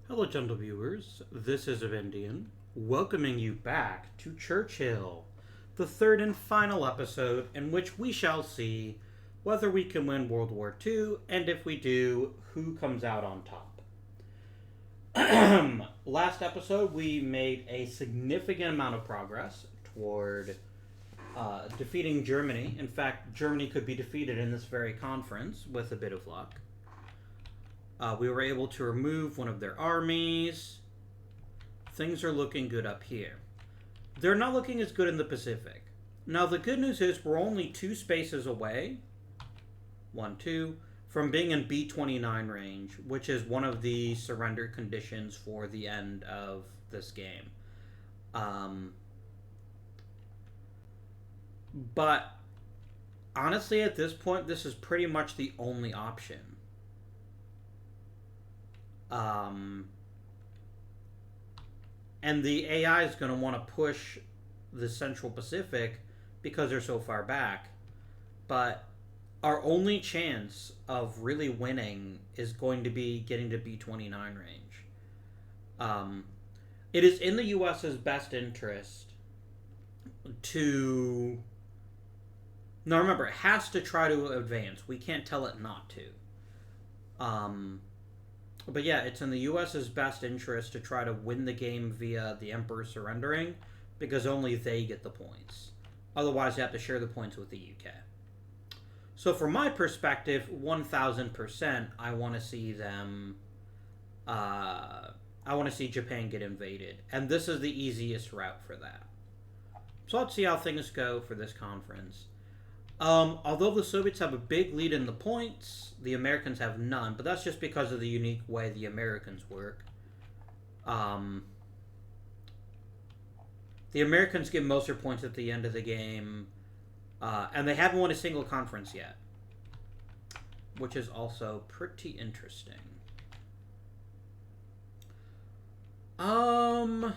Hello, gentle viewers. This is Avindian, welcoming you back to Churchill, the third and final episode in which we shall see whether we can win World War II, and if we do, who comes out on top. Last episode, we made a significant amount of progress toward defeating Germany. In fact, Germany could be defeated in this very conference with a bit of luck. We were able to remove one of their armies. Things are looking good up here. They're not looking as good in the Pacific. Now, the good news is we're only 2 spaces away, 1, 2, from being in B-29 range, which is one of the surrender conditions for the end of this game. But honestly, at this point, this is pretty much the only option. And the AI is going to want to push the Central Pacific because they're so far back. But our only chance of really winning is going to be getting to B-29 range. It is in the U.S.'s best interest to... Now remember, it has to try to advance. We can't tell it not to. But yeah, it's in the U.S.'s best interest to try to win the game via the Emperor surrendering, because only they get the points. Otherwise, they have to share the points with the UK. So from my perspective, 1000%, I want to see them... I want to see Japan get invaded. And this is the easiest route for that. So let's see how things go for this conference. Although the Soviets have a big lead in the points, the Americans have none, but that's just because of the unique way the Americans work. The Americans get most of their points at the end of the game, and they haven't won a single conference yet, which is also pretty interesting. Oh,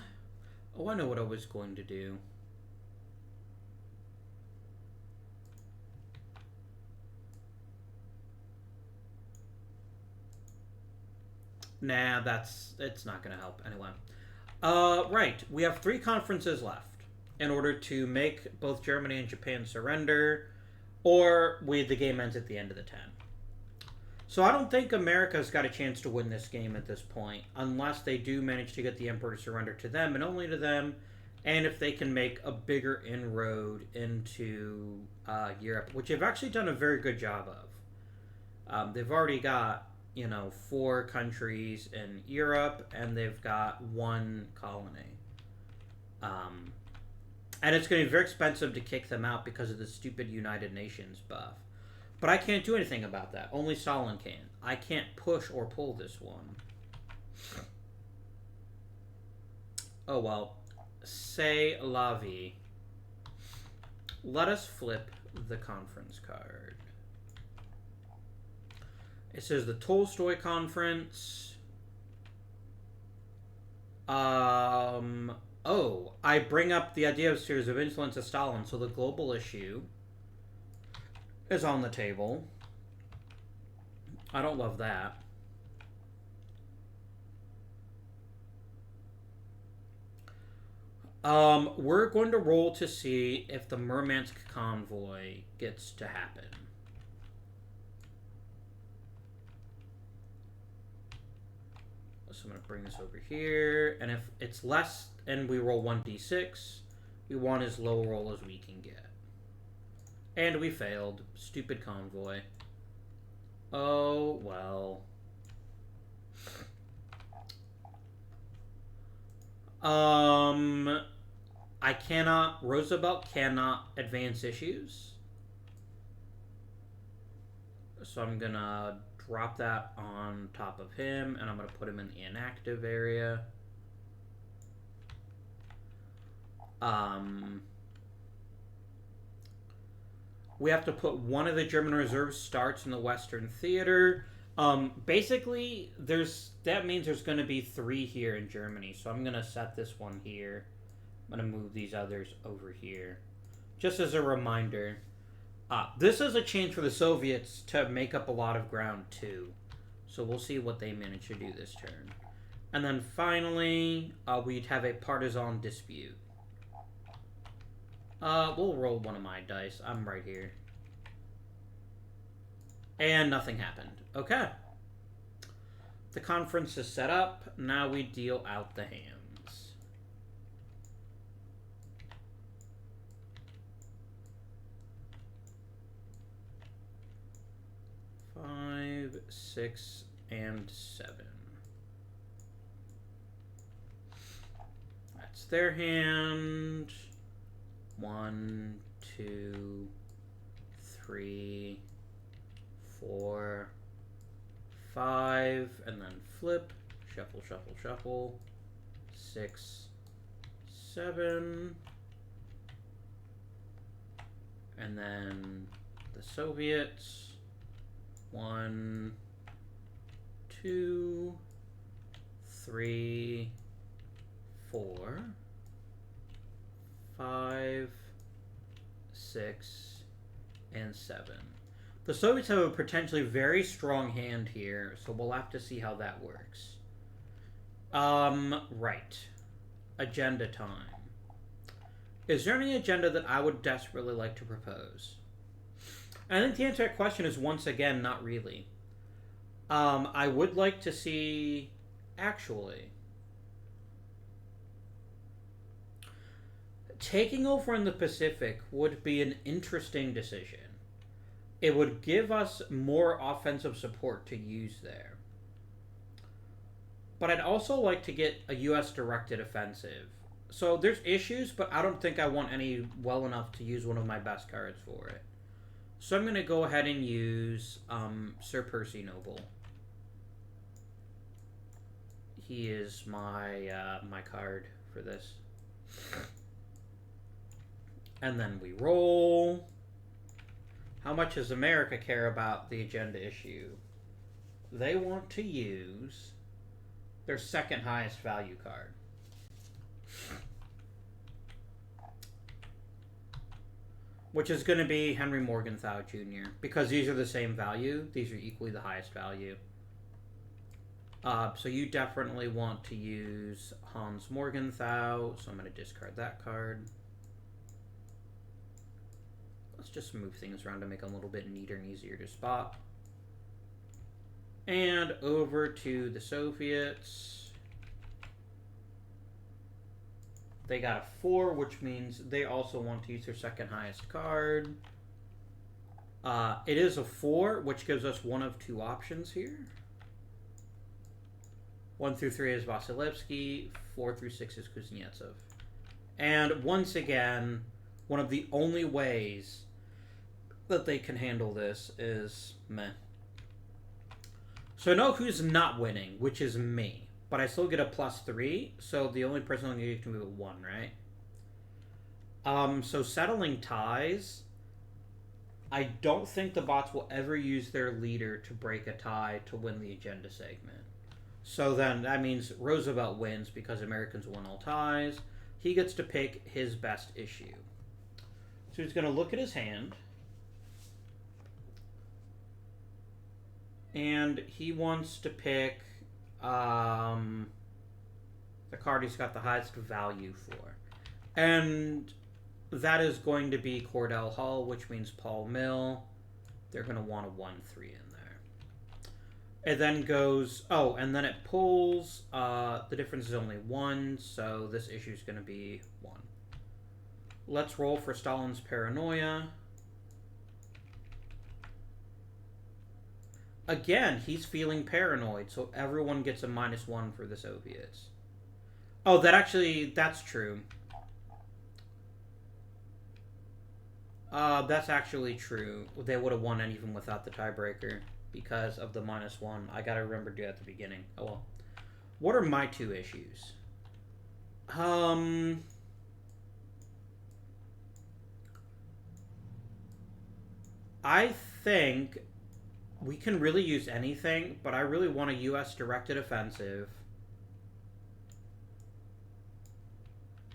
I know what I was going to do. Nah, it's not going to help. Anyway. Right. We have 3 conferences left in order to make both Germany and Japan surrender, or the game ends at the end of the 10. So I don't think America's got a chance to win this game at this point, unless they do manage to get the Emperor to surrender to them, and only to them, and if they can make a bigger inroad into Europe, which they've actually done a very good job of. They've already got 4 countries in Europe, and they've got 1 colony. And it's going to be very expensive to kick them out because of the stupid United Nations buff. But I can't do anything about that. Only Stalin can. I can't push or pull this one. Oh well. C'est la vie. Let us flip the conference card. It says the Tolstoy Conference. Oh, I bring up the idea of series of influence of Stalin, so the global issue is on the table. I don't love that. We're going to roll to see if the Murmansk convoy gets to happen. So I'm going to bring this over here, and if it's less, and we roll 1d6, we want as low a roll as we can get. And we failed. Stupid convoy. Oh, well. Roosevelt cannot advance issues. So I'm going to drop that on top of him, and I'm going to put him in the inactive area. We have to put one of the German reserve starts in the Western Theater. Basically, that means there's going to be 3 here in Germany, so I'm going to set this one here. I'm going to move these others over here. Just as a reminder, this is a chance for the Soviets to make up a lot of ground, too. So we'll see what they manage to do this turn. And then finally, we'd have a partisan dispute. We'll roll one of my dice. I'm right here. And nothing happened. Okay. The conference is set up. Now we deal out the hands. 5, 6, and 7. That's their hand. 1, 2, 3, 4, 5, and then flip. Shuffle, shuffle, shuffle. 6, 7. And then the Soviets. 1, 2, 3, 4, 5, 6, and 7. The Soviets have a potentially very strong hand here, so we'll have to see how that works. Right. Agenda time. Is there any agenda that I would desperately like to propose? And I think the answer to that question is, once again, not really. I would like to see, actually, taking over in the Pacific would be an interesting decision. It would give us more offensive support to use there. But I'd also like to get a U.S. directed offensive. So there's issues, but I don't think I want any well enough to use one of my best cards for it. So I'm going to go ahead and use Sir Percy Noble. He is my my card for this. And then we roll. How much does America care about the agenda issue? They want to use their second highest value card. Which is going to be Henry Morgenthau Jr. Because these are the same value. These are equally the highest value. So you definitely want to use Hans Morgenthau. So I'm going to discard that card. Let's just move things around to make them a little bit neater and easier to spot. And over to the Soviets. They got a 4, which means they also want to use their second highest card. It is a 4, which gives us one of two options here. 1 through 3 is Vasilevsky, 4 through 6 is Kuznetsov. And once again, one of the only ways that they can handle this is meh. So I know who's not winning, which is me. But I still get a +3, so the only person on the can move a 1, right? So settling ties, I don't think the bots will ever use their leader to break a tie to win the agenda segment. So then that means Roosevelt wins because Americans won all ties. He gets to pick his best issue. So he's going to look at his hand. And he wants to pick the card he's got the highest value for. And that is going to be Cordell Hull, which means Paul Mill. They're going to want a 1-3 in there. It then goes... Oh, and then it pulls. The difference is only 1, so this issue is going to be 1. Let's roll for Stalin's Paranoia. Again, he's feeling paranoid, so everyone gets a -1 for the Soviets. Oh, that's true. That's actually true. They would have won even without the tiebreaker because of the -1. I gotta remember to do that at the beginning. Oh well. What are my two issues? I think we can really use anything, but I really want a U.S. directed offensive.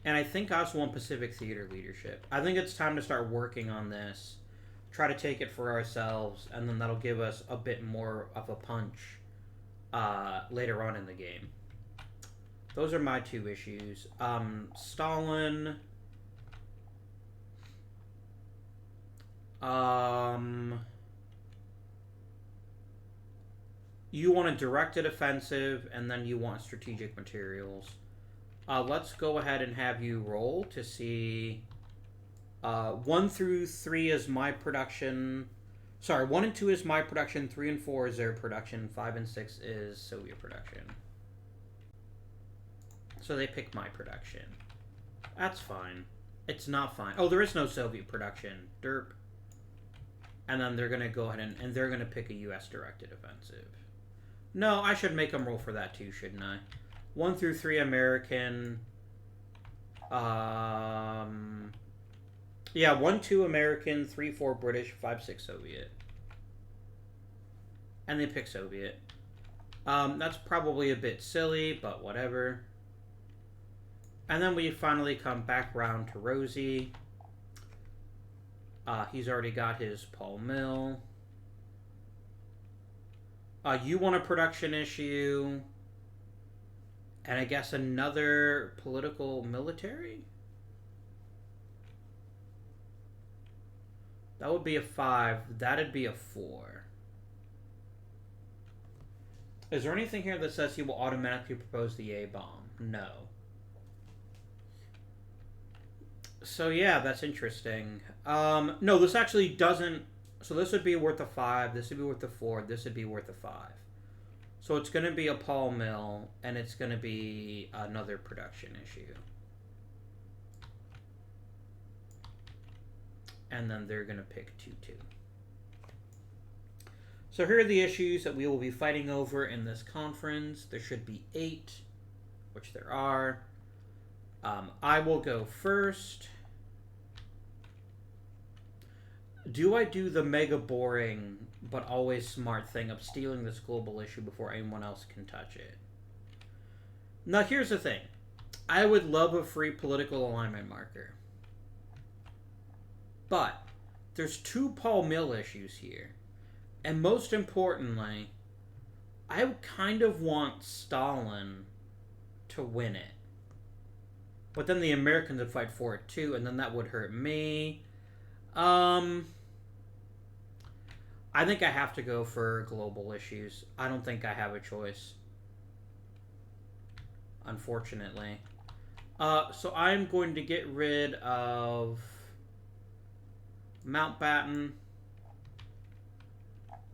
And I think I also want Pacific Theater leadership. I think it's time to start working on this, try to take it for ourselves, and then that'll give us a bit more of a punch later on in the game. Those are my two issues. Stalin. You want a directed offensive, and then you want strategic materials. Let's go ahead and have you roll to see. 1 through 3 is my production. Sorry, 1 and 2 is my production. 3 and 4 is their production. 5 and 6 is Soviet production. So they pick my production. That's fine. It's not fine. Oh, there is no Soviet production. Derp. And then they're going to go ahead and they're going to pick a U.S. directed offensive. No, I should make them roll for that too, shouldn't I? 1 through 3 American. Yeah, 1, 2 American, 3, 4 British, 5, 6 Soviet. And they pick Soviet. That's probably a bit silly, but whatever. And then we finally come back round to Rosie. He's already got his Paul Mill. You want a production issue. And I guess another political military? That would be a 5. That'd be a 4. Is there anything here that says he will automatically propose the A-bomb? No. So yeah, that's interesting. No, this actually doesn't... So this would be worth a 5, this would be worth a 4, this would be worth a 5. So it's going to be a Paul Mill, and it's going to be another production issue. And then they're going to pick 2-2. So here are the issues that we will be fighting over in this conference. There should be 8, which there are. I will go first. Do I do the mega boring but always smart thing of stealing this global issue before anyone else can touch it? Now here's the thing. I would love a free political alignment marker. But there's 2 Paul Mill issues here. And most importantly, I kind of want Stalin to win it. But then the Americans would fight for it too, and then that would hurt me. I think I have to go for global issues. I don't think I have a choice. Unfortunately. So I'm going to get rid of Mountbatten.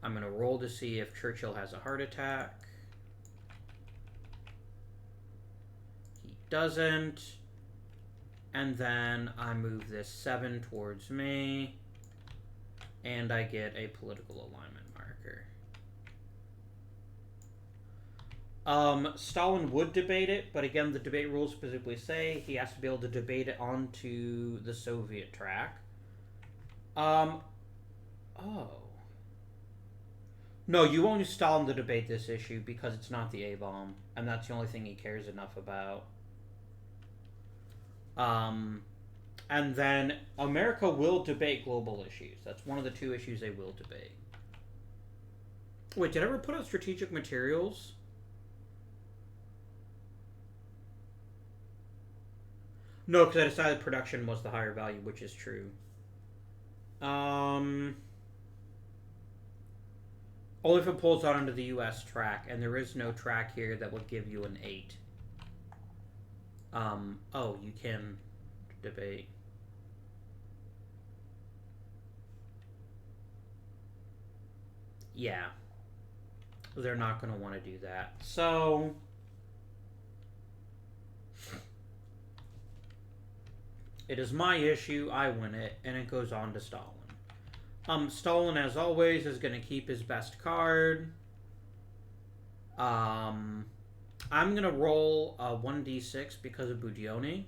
I'm going to roll to see if Churchill has a heart attack. He doesn't. And then I move this 7 towards me. And I get a political alignment marker. Stalin would debate it, but again, the debate rules specifically say he has to be able to debate it onto the Soviet track. Oh. No, you won't use Stalin to debate this issue because it's not the A-bomb, and that's the only thing he cares enough about. And then America will debate global issues. That's one of the 2 issues they will debate. Wait, did I ever put out strategic materials? No, because I decided production was the higher value, which is true. Only if it pulls out onto the U.S. track, and there is no track here that would give you an 8. Oh, you can debate. Yeah. They're not going to want to do that. So it is my issue, I win it, and it goes on to Stalin. Stalin, as always, is going to keep his best card. I'm going to roll a 1d6 because of Budioni.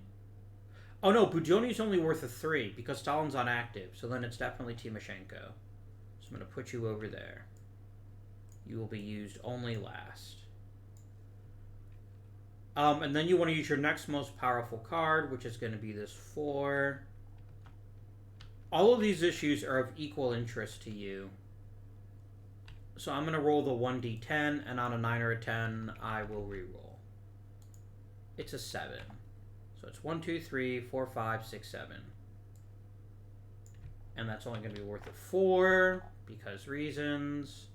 Oh no, Budioni's only worth a 3 because Stalin's on active, so then it's definitely Timoshenko. So I'm going to put you over there. You will be used only last. And then you want to use your next most powerful card, which is going to be this 4. All of these issues are of equal interest to you. So I'm going to roll the 1d10, and on a 9 or a 10, I will reroll. It's a 7. So it's 1, 2, 3, 4, 5, 6, 7. And that's only going to be worth a 4 because reasons.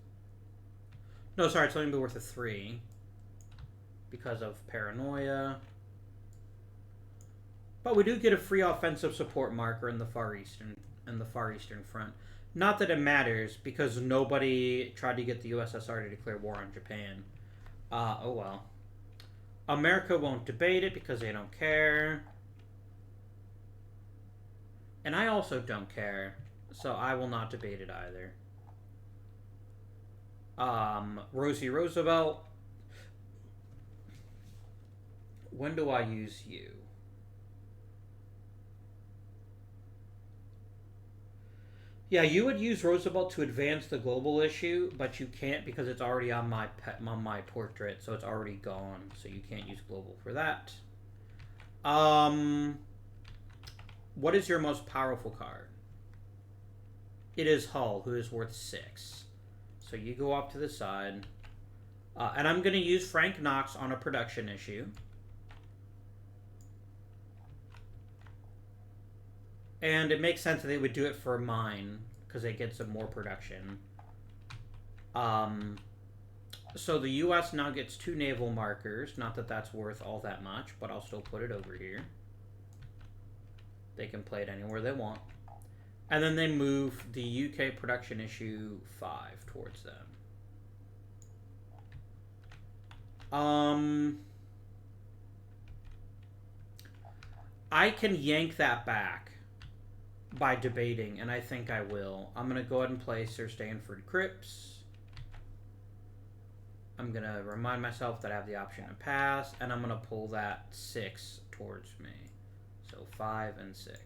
No, sorry, it's only going to be worth a 3 because of paranoia. But we do get a free offensive support marker in the Far Eastern front. Not that it matters, because nobody tried to get the USSR to declare war on Japan. Oh well. America won't debate it because they don't care. And I also don't care, so I will not debate it either. Rosie Roosevelt. When do I use you? Yeah, you would use Roosevelt to advance the global issue, but you can't because it's already on my portrait, so it's already gone. So you can't use global for that. What is your most powerful card? It is Hull, who is worth 6. So you go off to the side. And I'm going to use Frank Knox on a production issue. And it makes sense that they would do it for mine, because they get some more production. So the U.S. now gets 2 naval markers. Not that that's worth all that much, but I'll still put it over here. They can play it anywhere they want. And then they move the UK production issue 5 towards them. I can yank that back by debating, and I think I will. I'm going to go ahead and play Sir Stanford Cripps. I'm going to remind myself that I have the option to pass, and I'm going to pull that 6 towards me. So 5 and 6.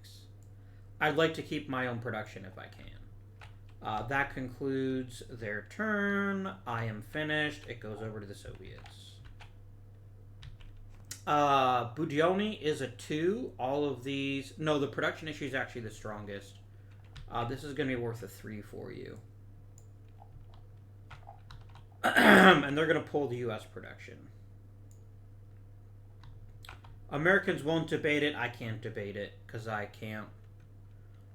I'd like to keep my own production if I can. That concludes their turn. I am finished. It goes over to the Soviets. Budioni is a 2. All of these... No, the production issue is actually the strongest. This is going to be worth a 3 for you. And they're going to pull the U.S. production. Americans won't debate it. I can't debate it, because I can't.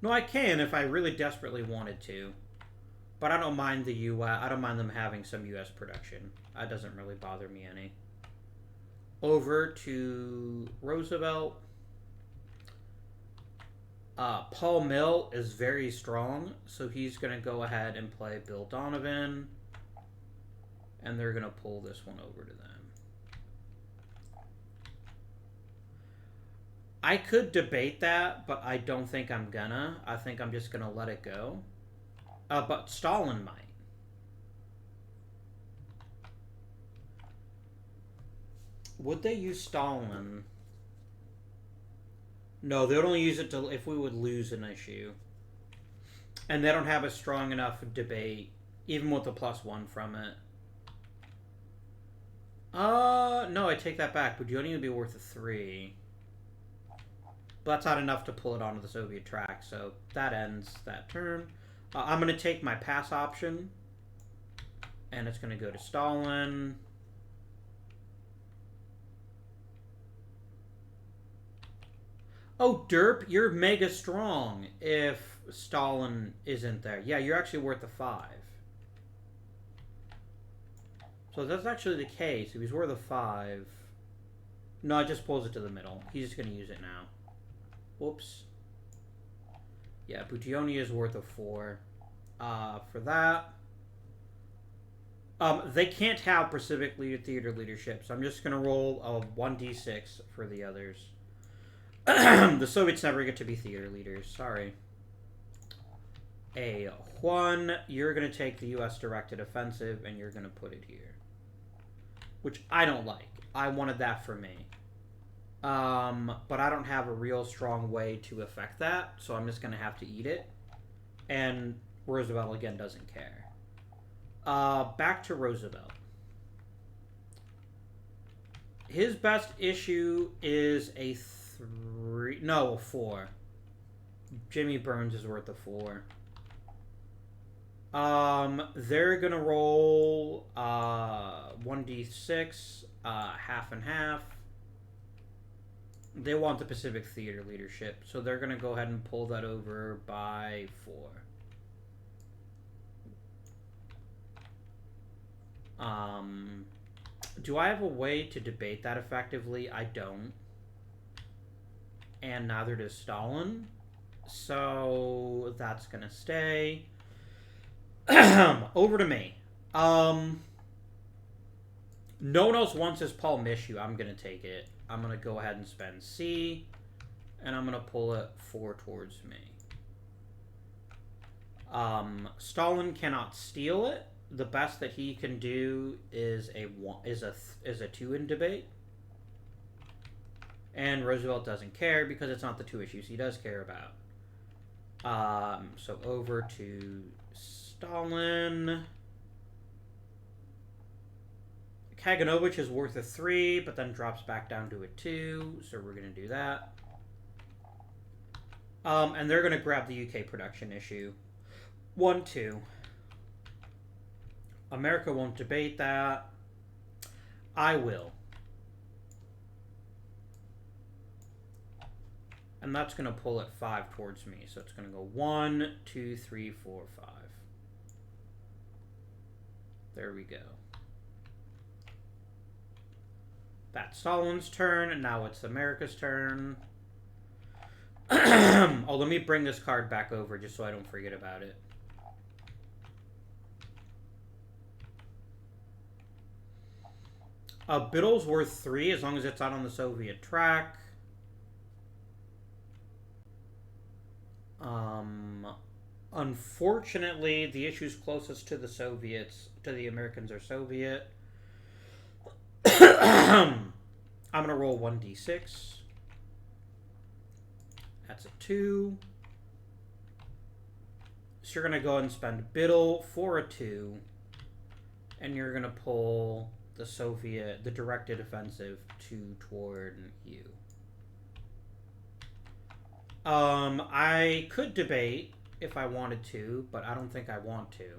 No, I can if I really desperately wanted to. But I don't mind the U.S. I don't mind them having some U.S. production. That doesn't really bother me any. Over to Roosevelt. Paul Mill is very strong, so he's going to go ahead and play Bill Donovan. And they're going to pull this one over to them. I could debate that, but I don't think I'm gonna. I think I'm just gonna let it go. But Stalin might. Would they use Stalin? No, they would only use it to if we would lose an issue. And they don't have a strong enough debate, even with the +1 from it. No, I take that back. But you only would be worth a 3. But that's not enough to pull it onto the Soviet track, so that ends that turn. I'm going to take my pass option, and it's going to go to Stalin. Oh, Derp, you're mega strong if Stalin isn't there. Yeah, you're actually worth a 5. So that's actually the case. If he's worth a 5... No, it just pulls it to the middle. He's just going to use it now. Whoops. Yeah, Budioni is worth a 4. For that. They can't have Pacific Theater leadership, so I'm just going to roll a 1d6 for the others. The Soviets never get to be theater leaders. Sorry. A 1. You're going to take the U.S. directed offensive, and you're going to put it here. Which I don't like. I wanted that for me. But I don't have a real strong way to affect that, so I'm just going to have to eat it. And Roosevelt, again, doesn't care. Back to Roosevelt. His best issue is a 3... No, a 4. Jimmy Burns is worth a 4. They're going to roll 1d6, half and half. They want the Pacific Theater leadership, so they're going to go ahead and pull that over by 4. Do I have a way to debate that effectively? I don't. And neither does Stalin. So that's going to stay. Over to me. No one else wants this Paul Mishu. I'm going to take it. I'm going to go ahead and spend C. And I'm going to pull it 4 towards me. Stalin cannot steal it. The best that he can do is a 2 in debate. And Roosevelt doesn't care because it's not the 2 issues he does care about. So over to Stalin. Kaganovich is worth a 3, but then drops back down to a 2, so we're going to do that. And they're going to grab the UK production issue. 1, 2. America won't debate that. I will. And that's going to pull it 5 towards me. So it's going to go 1, 2, 3, 4, 5. There we go. That's Stalin's turn, and now it's America's turn. Oh, let me bring this card back over just so I don't forget about it. Biddle's worth 3 as long as it's out on the Soviet track. Unfortunately, the issues closest to the Soviets, to the Americans, are Soviet. I'm going to roll 1d6. That's a 2. So you're going to go ahead and spend Biddle for a 2. And you're going to pull the directed offensive 2 toward you. I could debate if I wanted to, but I don't think I want to.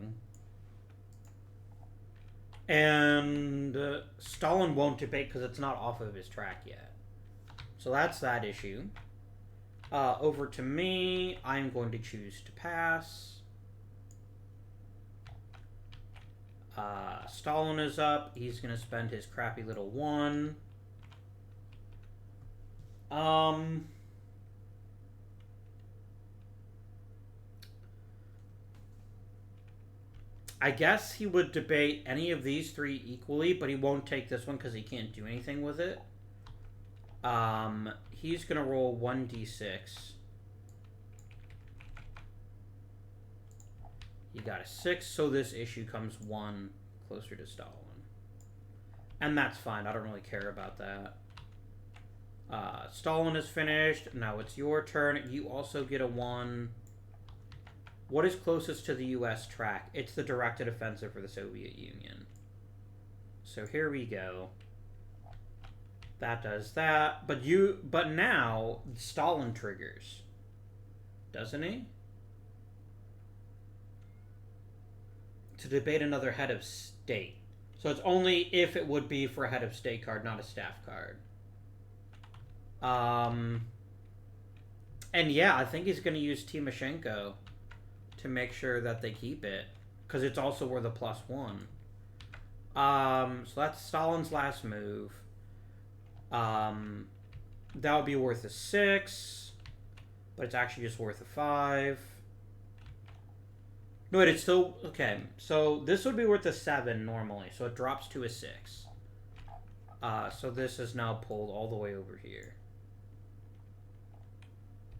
And Stalin won't debate because it's not off of his track yet. So that's that issue. Over to me, I'm going to choose to pass. Stalin is up. He's going to spend his crappy little 1. I guess he would debate any of these 3 equally, but he won't take this one because he can't do anything with it. He's going to roll 1d6. He got a 6, so this issue comes 1 closer to Stalin. And that's fine. I don't really care about that. Stalin is finished. Now it's your turn. You also get a 1. What is closest to the U.S. track? It's the directed offensive for the Soviet Union. So here we go. That does that. But now Stalin triggers. Doesn't he? To debate another head of state. So it's only if it would be for a head of state card, not a staff card. And yeah, I think he's going to use Timoshenko to make sure that they keep it, because it's also worth a +1. So that's Stalin's last move. That would be worth a 6, but it's actually just worth a 5. No, wait, it's still... Okay, so this would be worth a 7 normally, so it drops to a 6. So this is now pulled all the way over here.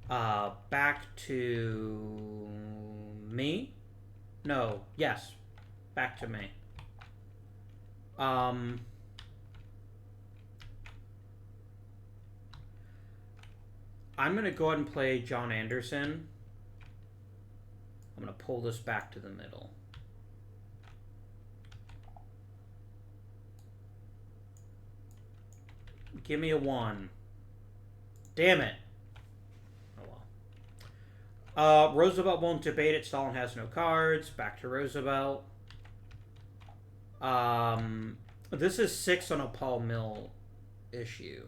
Back to... me? No, yes. Back to me. I'm going to go ahead and play John Anderson. I'm going to pull this back to the middle. Give me a 1. Damn it. Oh well. Roosevelt won't debate it. Stalin has no cards. Back to Roosevelt. This is 6 on a Paul Mill issue.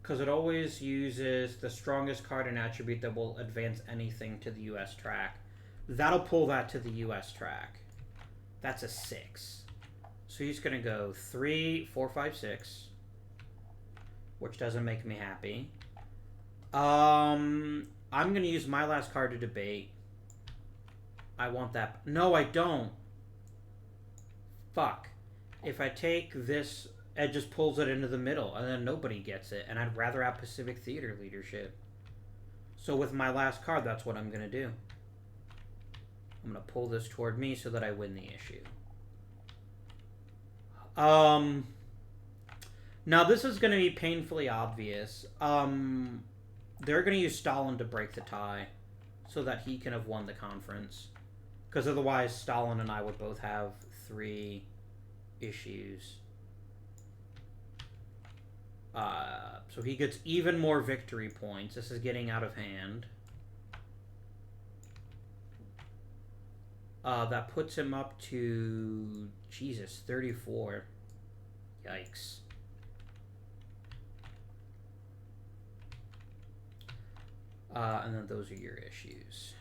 Because it always uses the strongest card and attribute that will advance anything to the US track. That'll pull that to the US track. That's a 6. So he's going to go 3, 4, 5, 6. Which doesn't make me happy. I'm going to use my last card to debate. I want that. No, I don't. Fuck. If I take this, it just pulls it into the middle, and then nobody gets it. And I'd rather have Pacific Theater leadership. So with my last card, that's what I'm going to do. I'm going to pull this toward me so that I win the issue. Now this is going to be painfully obvious. They're going to use Stalin to break the tie so that he can have won the conference. Because otherwise, Stalin and I would both have 3 issues. So he gets even more victory points. This is getting out of hand. That puts him up to, Jesus, 34. Yikes. And then those are your issues.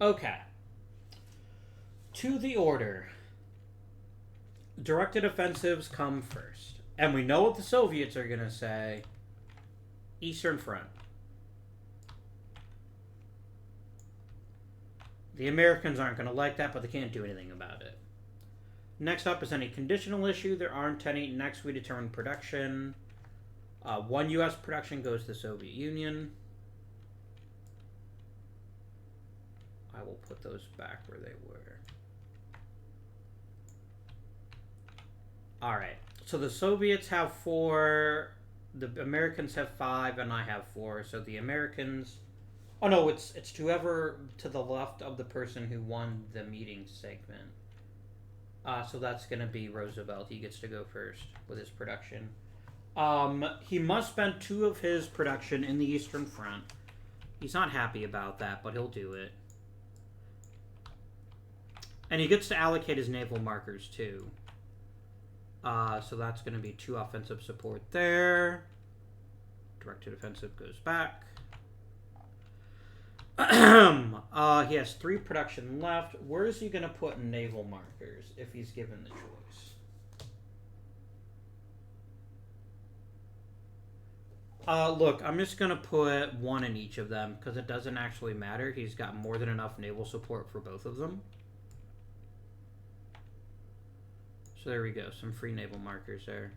Okay. To the order. Directed offensives come first. And we know what the Soviets are going to say. Eastern Front. The Americans aren't going to like that, but they can't do anything about it. Next up is any conditional issue. There aren't any. Next, we determine production. 1 U.S. production goes to the Soviet Union. I will put those back where they were. Alright, so the Soviets have 4, the Americans have 5, and I have 4. So the Americans... Oh no, it's whoever to the left of the person who won the meeting segment. So that's going to be Roosevelt. He gets to go first with his production. He must spend 2 of his production in the Eastern Front. He's not happy about that, but he'll do it. And he gets to allocate his naval markers too. So that's going to be 2 offensive support there. Directed offensive goes back. He has 3 production left. Where is he going to put naval markers if he's given the choice? Look, I'm just going to put 1 in each of them because it doesn't actually matter. He's got more than enough naval support for both of them. So there we go. Some free naval markers there.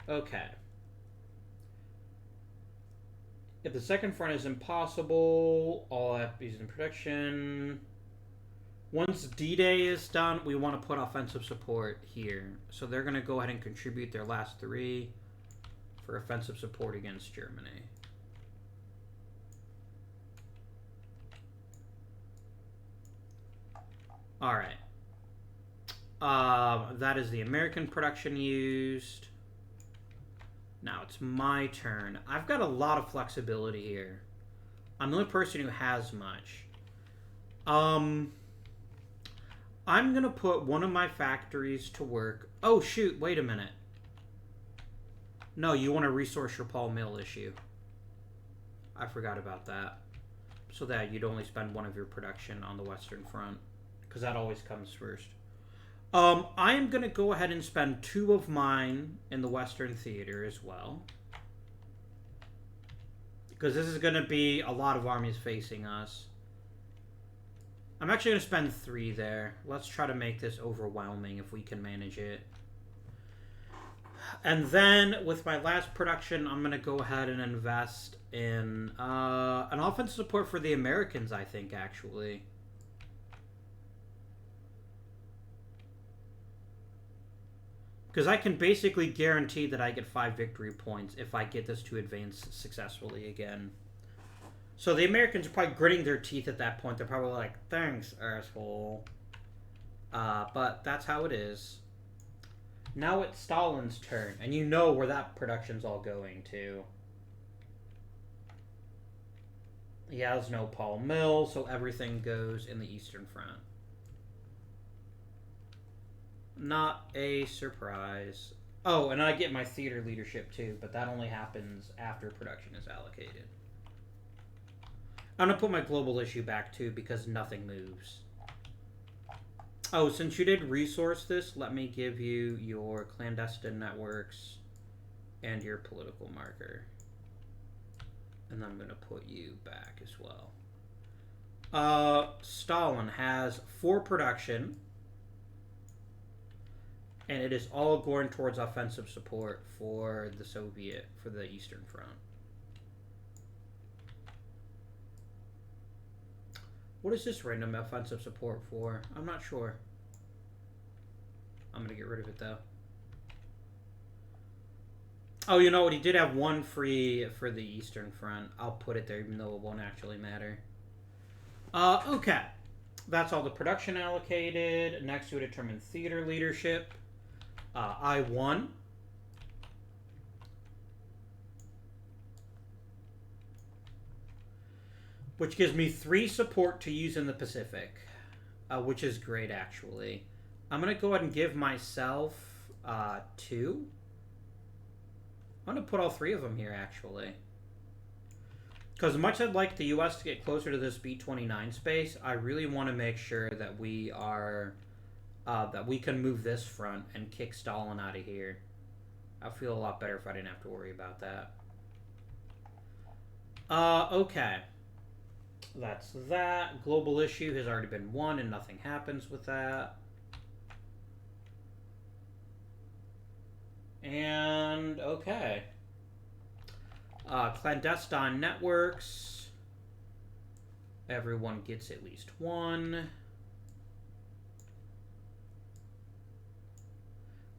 Okay. If the second front is impossible, all FBs in production. Once D-Day is done, we want to put offensive support here. So they're going to go ahead and contribute their last 3 for offensive support against Germany. All right. That is the American production used. Now it's my turn. I've got a lot of flexibility here. I'm the only person who has much. I'm going to put one of my factories to work. Oh, shoot. Wait a minute. No, you want to resource your Paul Mill issue. I forgot about that. So that you'd only spend 1 of your production on the Western Front. Because that always comes first. I am going to go ahead and spend 2 of mine in the Western Theater as well. Because this is going to be a lot of armies facing us. I'm actually going to spend 3 there. Let's try to make this overwhelming if we can manage it. And then, with my last production, I'm going to go ahead and invest in an offensive support for the Americans, I think, actually. Because I can basically guarantee that I get 5 victory points if I get this to advance successfully again. So the Americans are probably gritting their teeth at that point. They're probably like, thanks, asshole. But that's how it is. Now it's Stalin's turn, and you know where that production's all going to. He has no Paul Mill, so everything goes in the Eastern Front. Not a surprise. Oh, and I get my theater leadership too, but that only happens after production is allocated. I'm going to put my global issue back too because nothing moves. Oh, since you did resource this, let me give you your clandestine networks and your political marker. And then I'm going to put you back as well. Stalin has 4 production. And it is all going towards offensive support for the Eastern Front. What is this random offensive support for? I'm not sure. I'm going to get rid of it, though. Oh, you know what? He did have 1 free for the Eastern Front. I'll put it there, even though it won't actually matter. Okay. That's all the production allocated. Next, we determine theater leadership. I1. Which gives me 3 support to use in the Pacific. Which is great, actually. I'm going to go ahead and give myself 2. I'm going to put all 3 of them here, actually. Because much I'd like the U.S. to get closer to this B-29 space, I really want to make sure that we are... that we can move this front and kick Stalin out of here. I'll feel a lot better if I didn't have to worry about that. Okay. That's that. Global issue has already been won and nothing happens with that. And, okay. Clandestine networks. Everyone gets at least 1.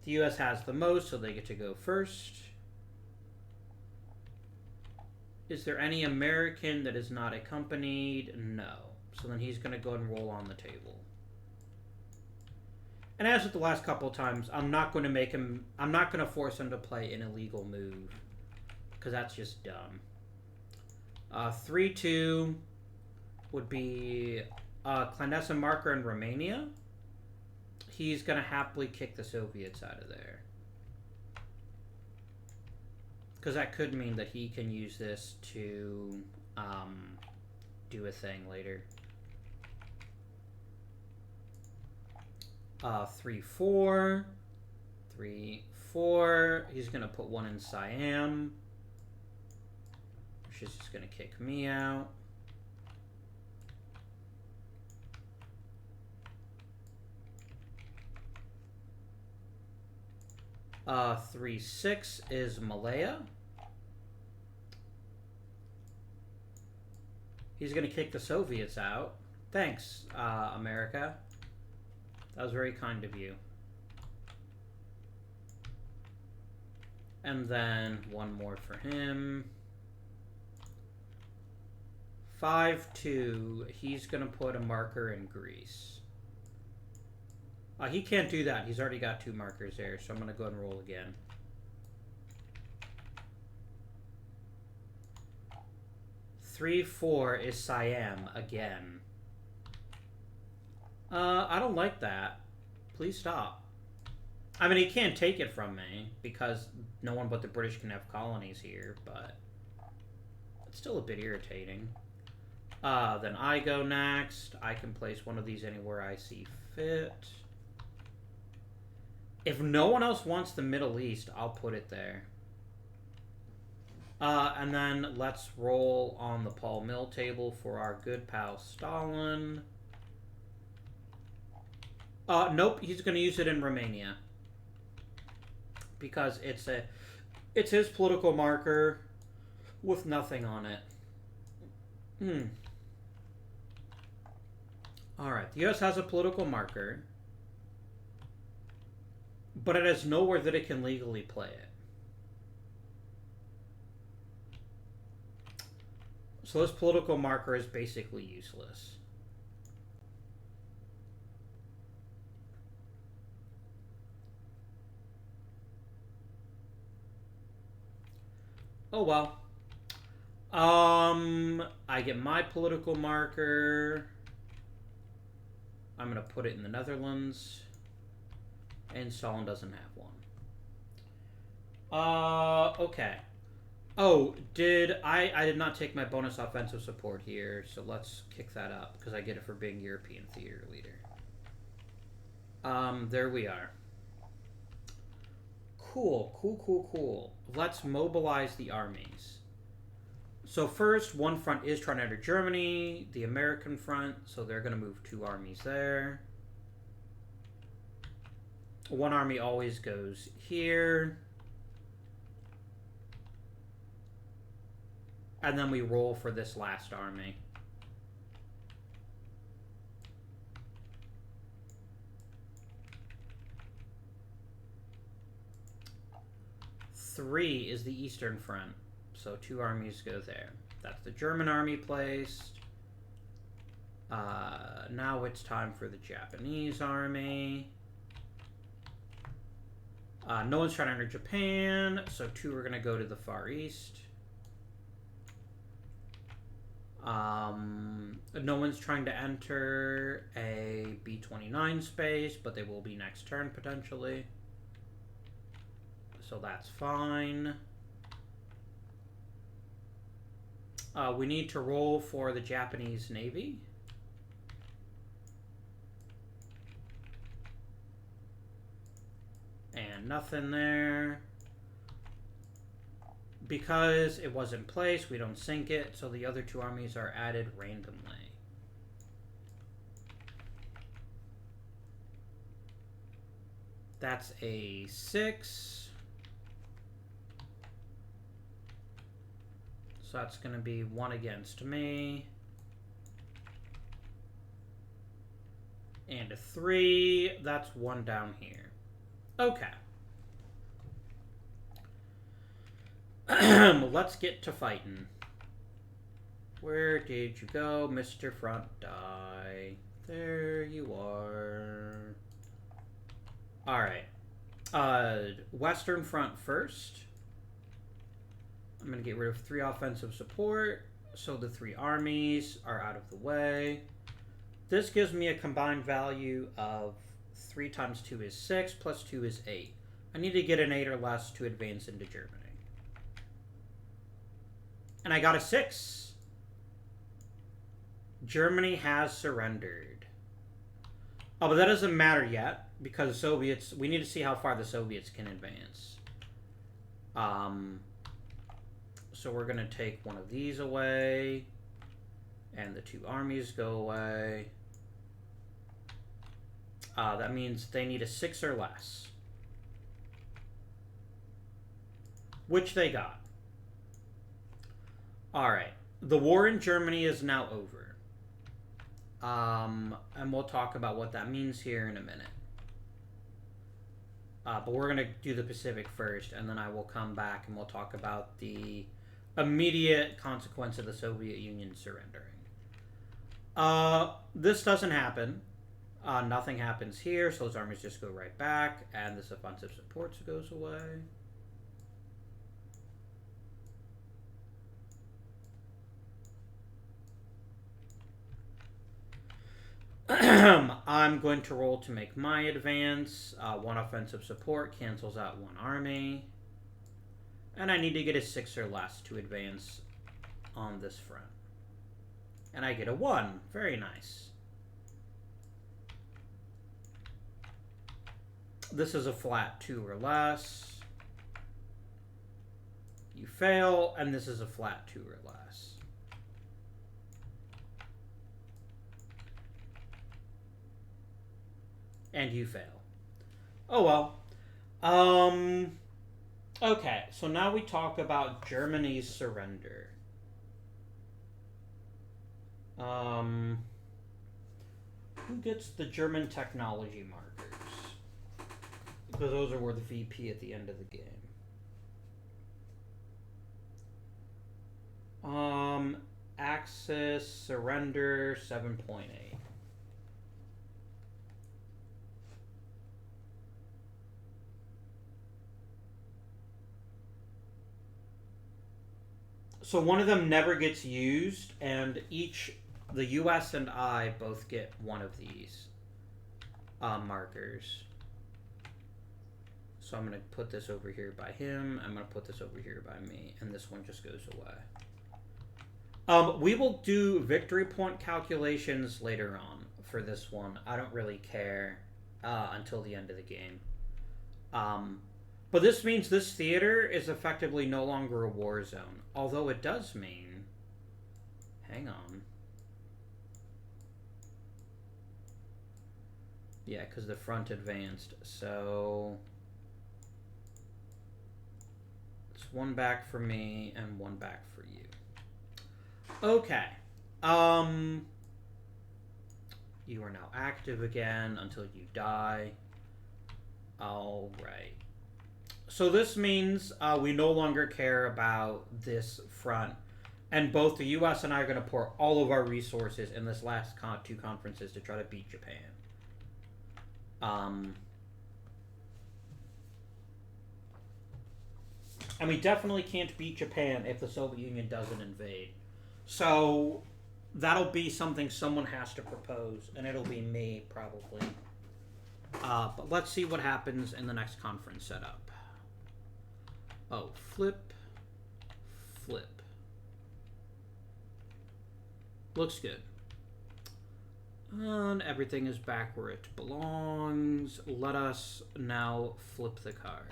The U.S. has the most, so they get to go first. Is there any American that is not accompanied? No. So then he's going to go ahead and roll on the table. And as with the last couple of times, I'm not going to force him to play an illegal move. Because that's just dumb. 3-2 would be clandestine marker in Romania. He's going to happily kick the Soviets out of there. Because that could mean that he can use this to do a thing later. 3-4. 3-4. He's going to put 1 in Siam. Which is just going to kick me out. Uh, 3-6 is Malaya. He's going to kick the Soviets out. Thanks, America. That was very kind of you. And then 1 more for him. 5-2. He's going to put a marker in Greece. He can't do that. He's already got 2 markers there, so I'm going to go ahead and roll again. 3-4 is Siam again. I don't like that. Please stop. I mean, he can't take it from me because no one but the British can have colonies here, but it's still a bit irritating. Then I go next. I can place one of these anywhere I see fit. If no one else wants the Middle East, I'll put it there. And then let's roll on the Paul Mill table for our good pal Stalin. Nope, he's going to use it in Romania. Because it's his political marker with nothing on it. Alright, the US has a political marker. But it has nowhere that it can legally play it. So this political marker is basically useless. Oh well. I get my political marker. I'm going to put it in the Netherlands. And Stalin doesn't have one. Okay. Oh, I did not take my bonus offensive support here, so let's kick that up, because I get it for being European theater leader. There we are. Cool. Let's mobilize the armies. So first, one front is trying to enter Germany, the American front, so they're going to move 2 armies there. One army always goes here. And then we roll for this last army. Three is the Eastern Front. So 2 armies go there. That's the German army placed. Now it's time for the Japanese army. No one's trying to enter Japan, so 2 are going to go to the Far East. No one's trying to enter a B-29 space, but they will be next turn potentially. So that's fine. We need to roll for the Japanese Navy. And nothing there. Because it was in place, we don't sink it, so the other 2 armies are added randomly. That's a 6. So that's going to be 1 against me. And a 3. That's 1 down here. Okay. Let's get to fighting. Where did you go, Mr. Front Die? There you are. Alright. Western Front first. I'm going to get rid of 3 offensive support, so the 3 armies are out of the way. This gives me a combined value of 3 times 2 is 6, plus 2 is 8. I need to get an 8 or less to advance into Germany. And I got a 6. Germany has surrendered. Oh, but that doesn't matter yet, because the Soviets, we need to see how far the Soviets can advance. So we're going to take one of these away, and the 2 armies go away. That means they need a 6 or less, which they got. Alright, the war in Germany is now over. And we'll talk about what that means here in a minute. But we're going to do the Pacific first, and then I will come back and we'll talk about the immediate consequence of the Soviet Union surrendering. This doesn't happen. Nothing happens here, so those armies just go right back, and this offensive support goes away. I'm going to roll to make my advance. 1 offensive support cancels out 1 army. And I need to get a 6 or less to advance on this front. And I get a 1. Very nice. This is a flat 2 or less. You fail, and this is a flat 2 or less. And you fail. Oh well. Okay, so now we talk about Germany's surrender. Who gets the German technology markers? Because those are worth VP at the end of the game. Axis surrender 7.8. So one of them never gets used, and the US and I both get one of these markers. So I'm going to put this over here by him. I'm going to put this over here by me. And this one just goes away. We will do victory point calculations later on for this one. I don't really care until the end of the game. But this means this theater is effectively no longer a war zone. Although it does mean... Hang on. Yeah, because the front advanced. So... it's one back for me and one back for you. Okay. You are now active again until you die. Alright. So this means we no longer care about this front. And both the US and I are going to pour all of our resources in this last two conferences to try to beat Japan. And we definitely can't beat Japan if the Soviet Union doesn't invade. So that'll be something someone has to propose, and it'll be me, probably. But let's see what happens in the next conference setup. Oh, flip. Flip. Looks good. And everything is back where it belongs. Let us now flip the card.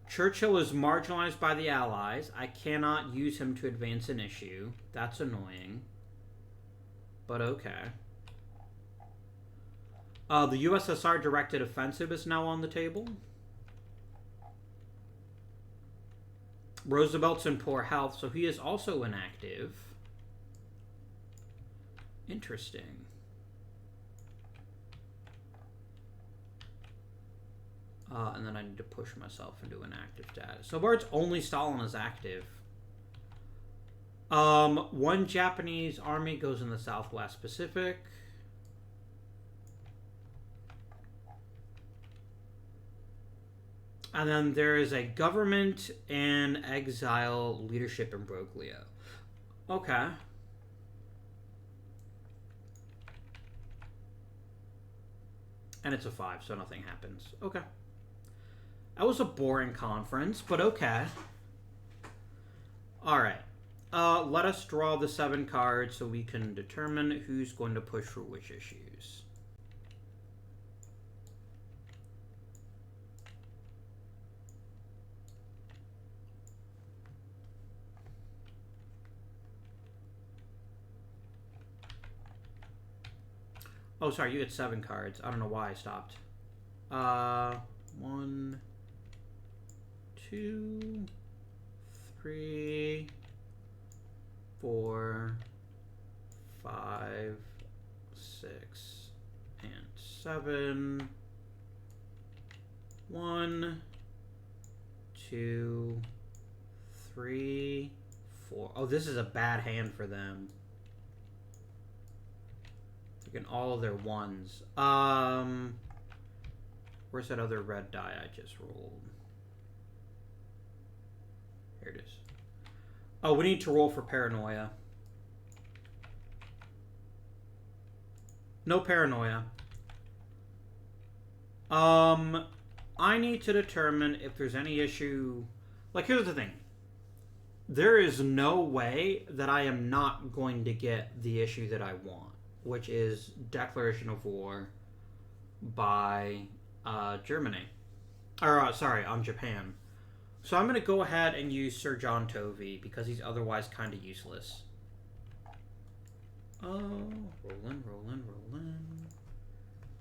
Churchill is marginalized by the Allies. I cannot use him to advance an issue. That's annoying. But okay. The USSR directed offensive is now on the table. Roosevelt's in poor health, so he is also inactive. Interesting. And then I need to push myself into an active status. So far, it's only Stalin is active. One Japanese army goes in the Southwest Pacific. And then there is a government and exile leadership imbroglio. Okay. And it's a 5, so nothing happens. Okay. That was a boring conference, but okay. Alright. Let us draw the 7 cards so we can determine who's going to push for which issues. Oh, sorry, you get 7 cards. I don't know why I stopped. 1, 2, 3, 4, 5, 6, and 7. 1, 2, 3, 4. Oh, this is a bad hand for them. In all of their ones. Where's that other red die I just rolled? Here it is. Oh, we need to roll for paranoia. No paranoia. I need to determine if there's any issue. Like, here's the thing. There is no way that I am not going to get the issue that I want, which is declaration of war by Germany. Or, sorry, on Japan. So I'm going to go ahead and use Sir John Tovey because he's otherwise kind of useless. Oh, roll in.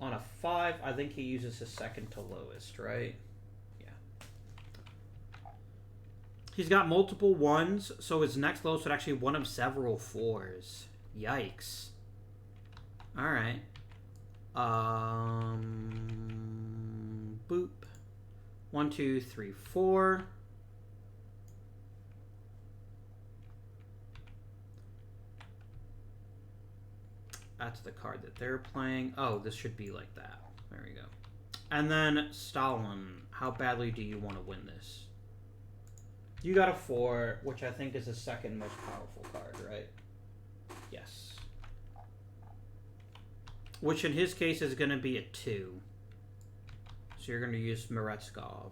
On a 5, I think he uses his second to lowest, right? Yeah. He's got multiple 1s, so his next lowest would actually one of several 4s. Yikes. Alright. Boop. 1, 2, 3, 4. That's the card that they're playing. Oh, this should be like that. There we go. And then Stalin. How badly do you want to win this? You got a 4, which I think is the second most powerful card, right? Yes. which in his case is going to be a 2. So you're going to use Meretskov.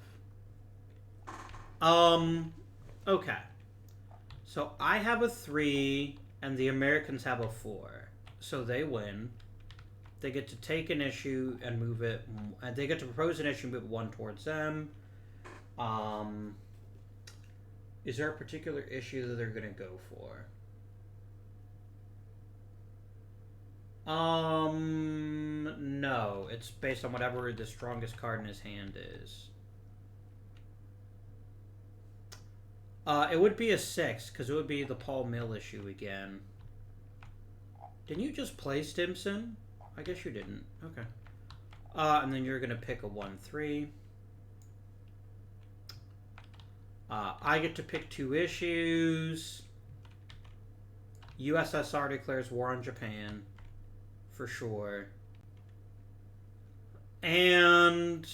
Okay. So I have a 3, and the Americans have a 4. So they win. They get to take an issue and move it, and they get to propose an issue and move 1 towards them. Is there a particular issue that they're going to go for? No. It's based on whatever the strongest card in his hand is. It would be a 6, because it would be the Paul Mill issue again. Didn't you just play Stimson? I guess you didn't. Okay. And then you're going to pick a 1-3. I get to pick 2 issues. USSR declares war on Japan. For sure. And...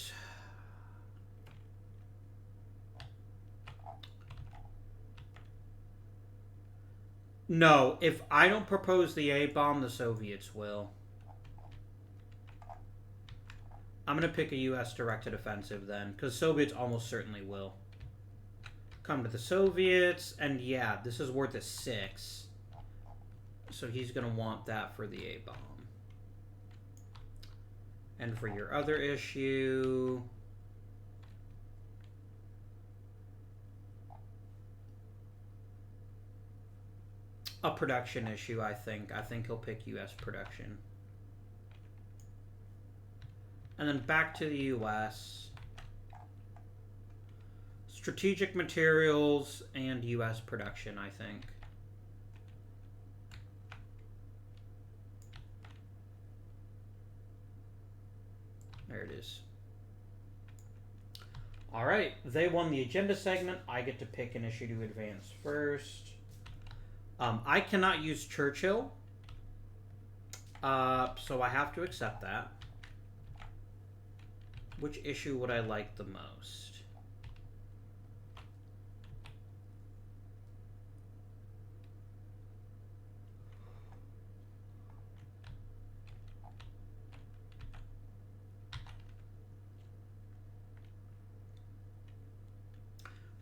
no, if I don't propose the A-bomb, the Soviets will. I'm going to pick a U.S. directed offensive then, because Soviets almost certainly will. Come to the Soviets, and yeah, this is worth a 6. So he's going to want that for the A-bomb. And for your other issue... a production issue, I think. I think he'll pick U.S. production. And then back to the U.S. Strategic materials and U.S. production, I think. There it is. Alright, they won the agenda segment. I get to pick an issue to advance first. I cannot use Churchill, so I have to accept that. Which issue would I like the most?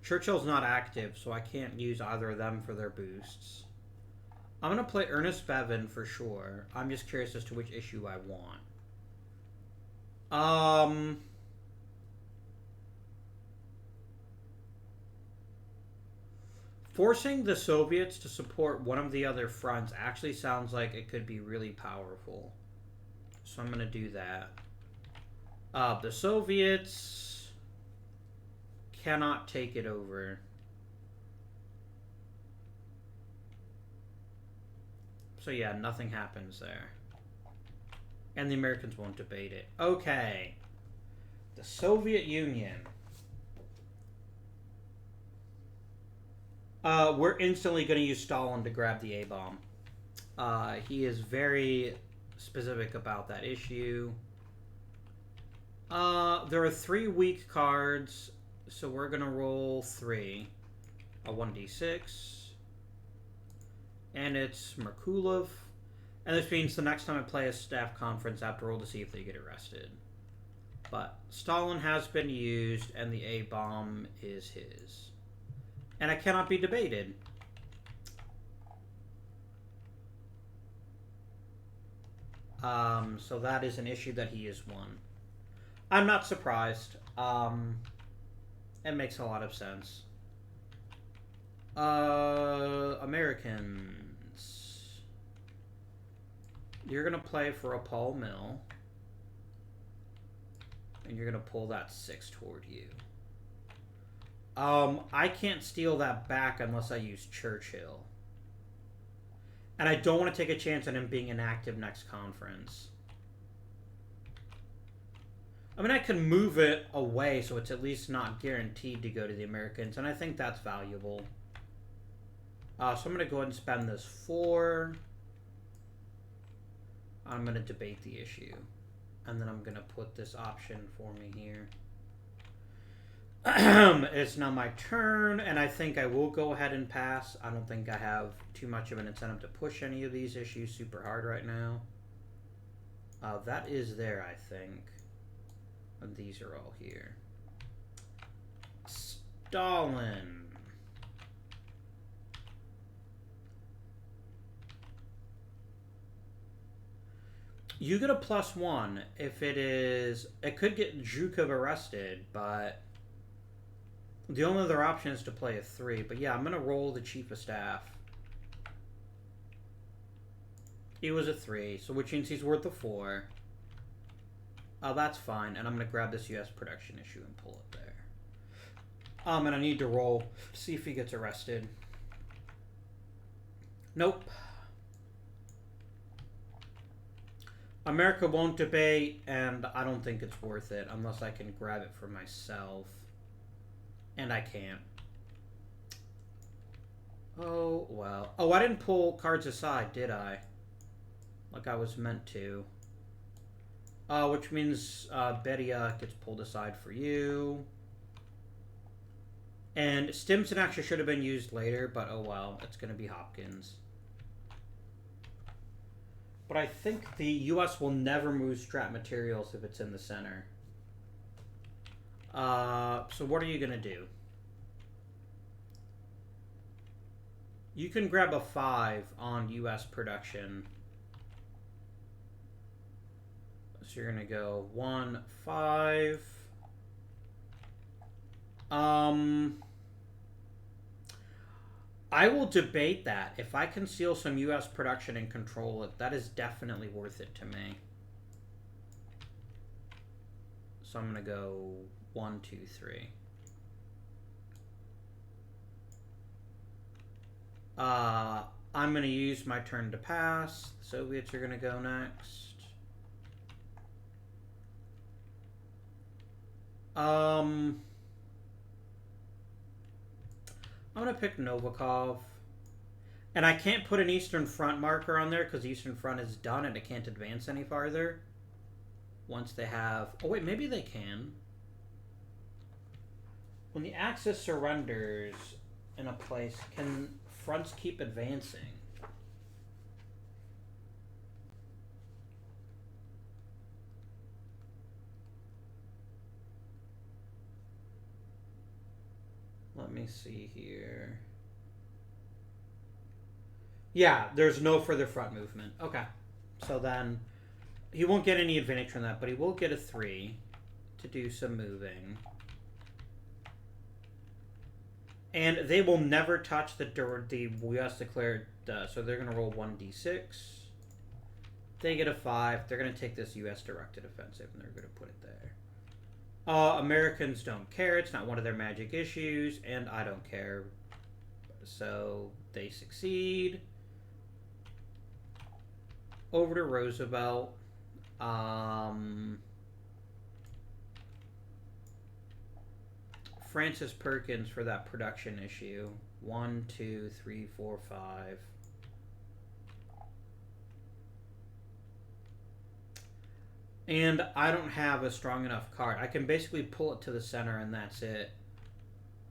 Churchill's not active, so I can't use either of them for their boosts. I'm going to play Ernest Bevin for sure. I'm just curious as to which issue I want. Forcing the Soviets to support one of the other fronts actually sounds like it could be really powerful. So I'm going to do that. The Soviets cannot take it over. So yeah, nothing happens there. And the Americans won't debate it. Okay. The Soviet Union. We're instantly going to use Stalin to grab the A-bomb. He is very specific about that issue. There are 3 weak cards, so we're going to roll 3. A 1d6. And it's Merkulov. And this means the next time I play a staff conference, I have to roll to see if they get arrested. But Stalin has been used, and the A-bomb is his. And it cannot be debated. So that is an issue that he has won. I'm not surprised. It makes a lot of sense. Americans. You're going to play for a Paul Mill. And you're going to pull that 6 toward you. I can't steal that back unless I use Churchill. And I don't want to take a chance on him being inactive next conference. I mean, I can move it away so it's at least not guaranteed to go to the Americans. And I think that's valuable. So I'm going to go ahead and spend this 4. I'm going to debate the issue. And then I'm going to put this option for me here. It's now my turn, and I think I will go ahead and pass. I don't think I have too much of an incentive to push any of these issues super hard right now. That is there, I think. And these are all here. Stalin. You get a +1 if it is... It could get Zhukov arrested, but... The only other option is to play a 3. But yeah, I'm going to roll the Chief of Staff. He was a 3, so which means he's worth a 4. Oh, that's fine. And I'm going to grab this U.S. production issue and pull it there. And I need to roll to see if he gets arrested. Nope. America won't debate, and I don't think it's worth it unless I can grab it for myself. And I can't. Oh, well. Oh, I didn't pull cards aside, did I? Like I was meant to. Which means Beria gets pulled aside for you. And Stimson actually should have been used later, but oh well. It's going to be Hopkins. But I think the U.S. will never move strat materials if it's in the center. So what are you going to do? You can grab a 5 on U.S. production. So you're going to go 1, 5. I will debate that. If I can steal some U.S. production and control it, that is definitely worth it to me. So I'm going to go 1, 2, 3. I'm going to use my turn to pass. The Soviets are going to go next. I'm going to pick Novikov. And I can't put an Eastern Front marker on there because the Eastern Front is done and it can't advance any farther. Once they have... Oh, wait, maybe they can. When the Axis surrenders in a place, can fronts keep advancing? Let me see here. Yeah, there's no further front movement. Okay. So then he won't get any advantage from that, but he will get a 3 to do some moving. And they will never touch the U.S. declared, so they're going to roll 1d6. They get a 5. They're going to take this U.S. directed offensive, and they're going to put it there. Americans don't care. It's not one of their magic issues, and I don't care. So they succeed. Over to Roosevelt. Francis Perkins for that production issue. 1, 2, 3, 4, 5. And I don't have a strong enough card. I can basically pull it to the center and that's it.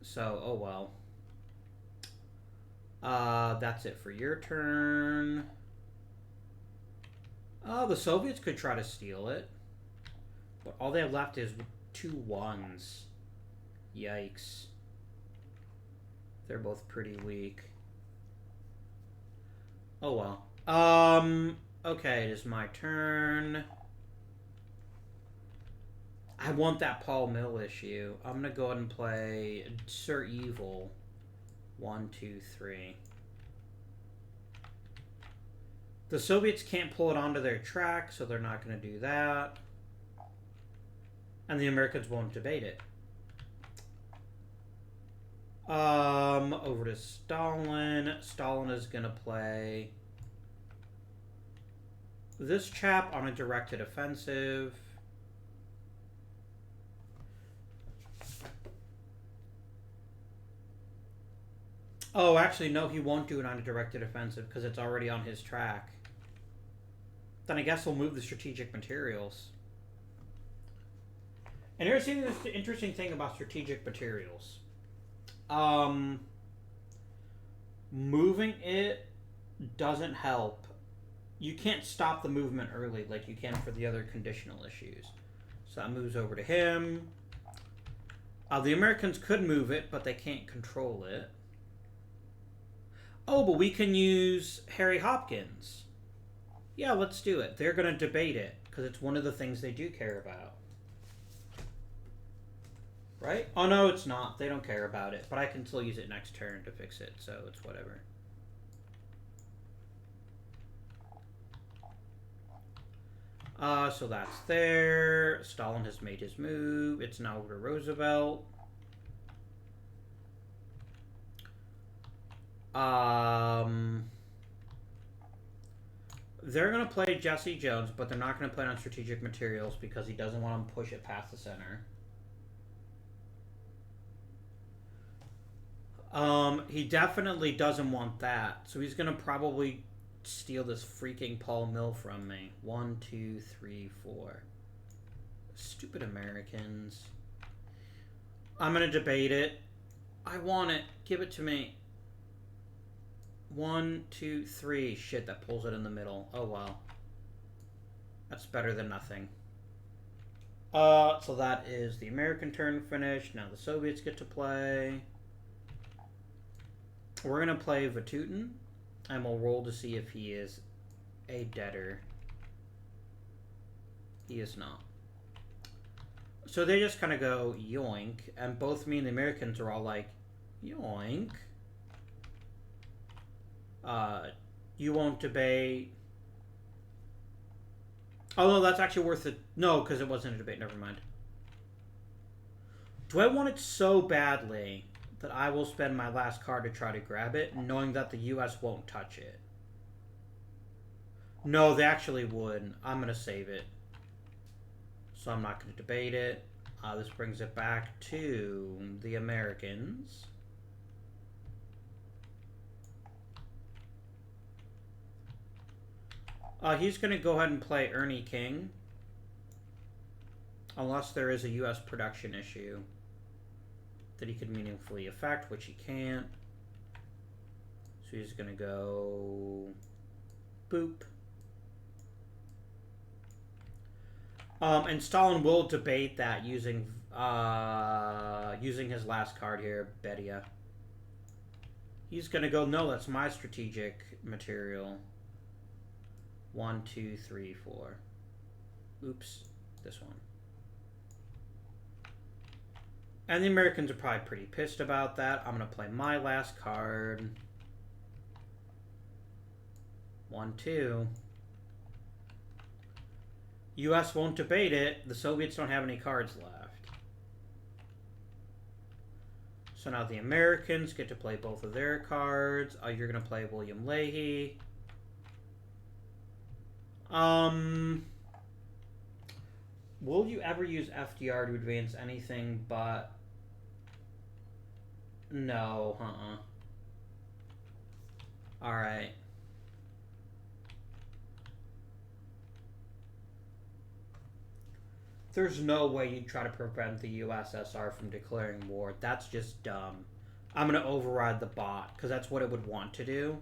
So, oh well. That's it for your turn. The Soviets could try to steal it. But all they have left is 2 1s. Yikes. They're both pretty weak. Oh well. Okay, it is my turn. I want that Paul Mill issue. I'm going to go ahead and play Sir Evil. 1, 2, 3. The Soviets can't pull it onto their track, so they're not going to do that. And the Americans won't debate it. Over to Stalin. Stalin is going to play this chap on a directed offensive. Oh, actually, no, he won't do it on a directed offensive because it's already on his track. Then I guess we'll move the strategic materials. And here's the interesting thing about strategic materials. Moving it doesn't help you can't stop the movement early like you can for the other conditional issues. So that moves over to him. The Americans could move it, but they can't control it. Oh, but we can use Harry Hopkins. Yeah, let's do it. They're going to debate it, because it's one of the things they do care about. Right? Oh, no, it's not. They don't care about it, but I can still use it next turn to fix it, so it's whatever. So that's there. Stalin has made his move. It's now over to Roosevelt. They're going to play Jesse Jones, but they're not going to play it on strategic materials because he doesn't want to push it past the center. He definitely doesn't want that. So he's going to probably steal this freaking Paul Mill from me. 1, 2, 3, 4. Stupid Americans. I'm going to debate it. I want it. Give it to me. 1, 2, 3. Shit, that pulls it in the middle. Oh, well. That's better than nothing. So that is the American turn finished. Now the Soviets get to play. We're going to play Vatutin, and we'll roll to see if he is a debtor. He is not. So they just kind of go, yoink, and both me and the Americans are all like, yoink. You won't debate. Oh, no, that's actually worth it. No, because it wasn't a debate. Never mind. Do I want it so badly that I will spend my last card to try to grab it, knowing that the U.S. won't touch it? No, they actually would. I'm going to save it. So I'm not going to debate it. This brings it back to the Americans. He's going to go ahead and play Ernie King. Unless there is a U.S. production issue that he could meaningfully affect, which he can't. So he's going to go boop. And Stalin will debate that using his last card here, Bedia. He's going to go, no, that's my strategic material. 1, 2, 3, 4. Oops, this one. And the Americans are probably pretty pissed about that. I'm going to play my last card. 1, 2. U.S. won't debate it. The Soviets don't have any cards left. So now the Americans get to play both of their cards. You're going to play William Leahy. Will you ever use FDR to advance anything but... No, Alright. There's no way you'd try to prevent the USSR from declaring war. That's just dumb. I'm going to override the bot, because that's what it would want to do.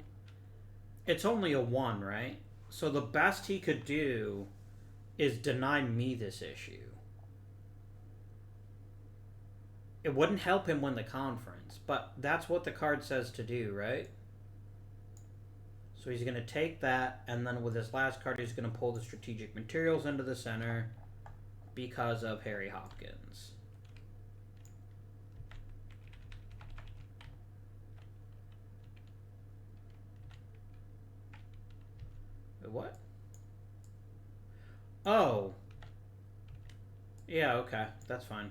It's only a 1, right? So the best he could do is deny me this issue. It wouldn't help him win the conference, but that's what the card says to do, right? So he's going to take that, and then with his last card, he's going to pull the strategic materials into the center because of Harry Hopkins. What? Oh. Yeah, okay. That's fine.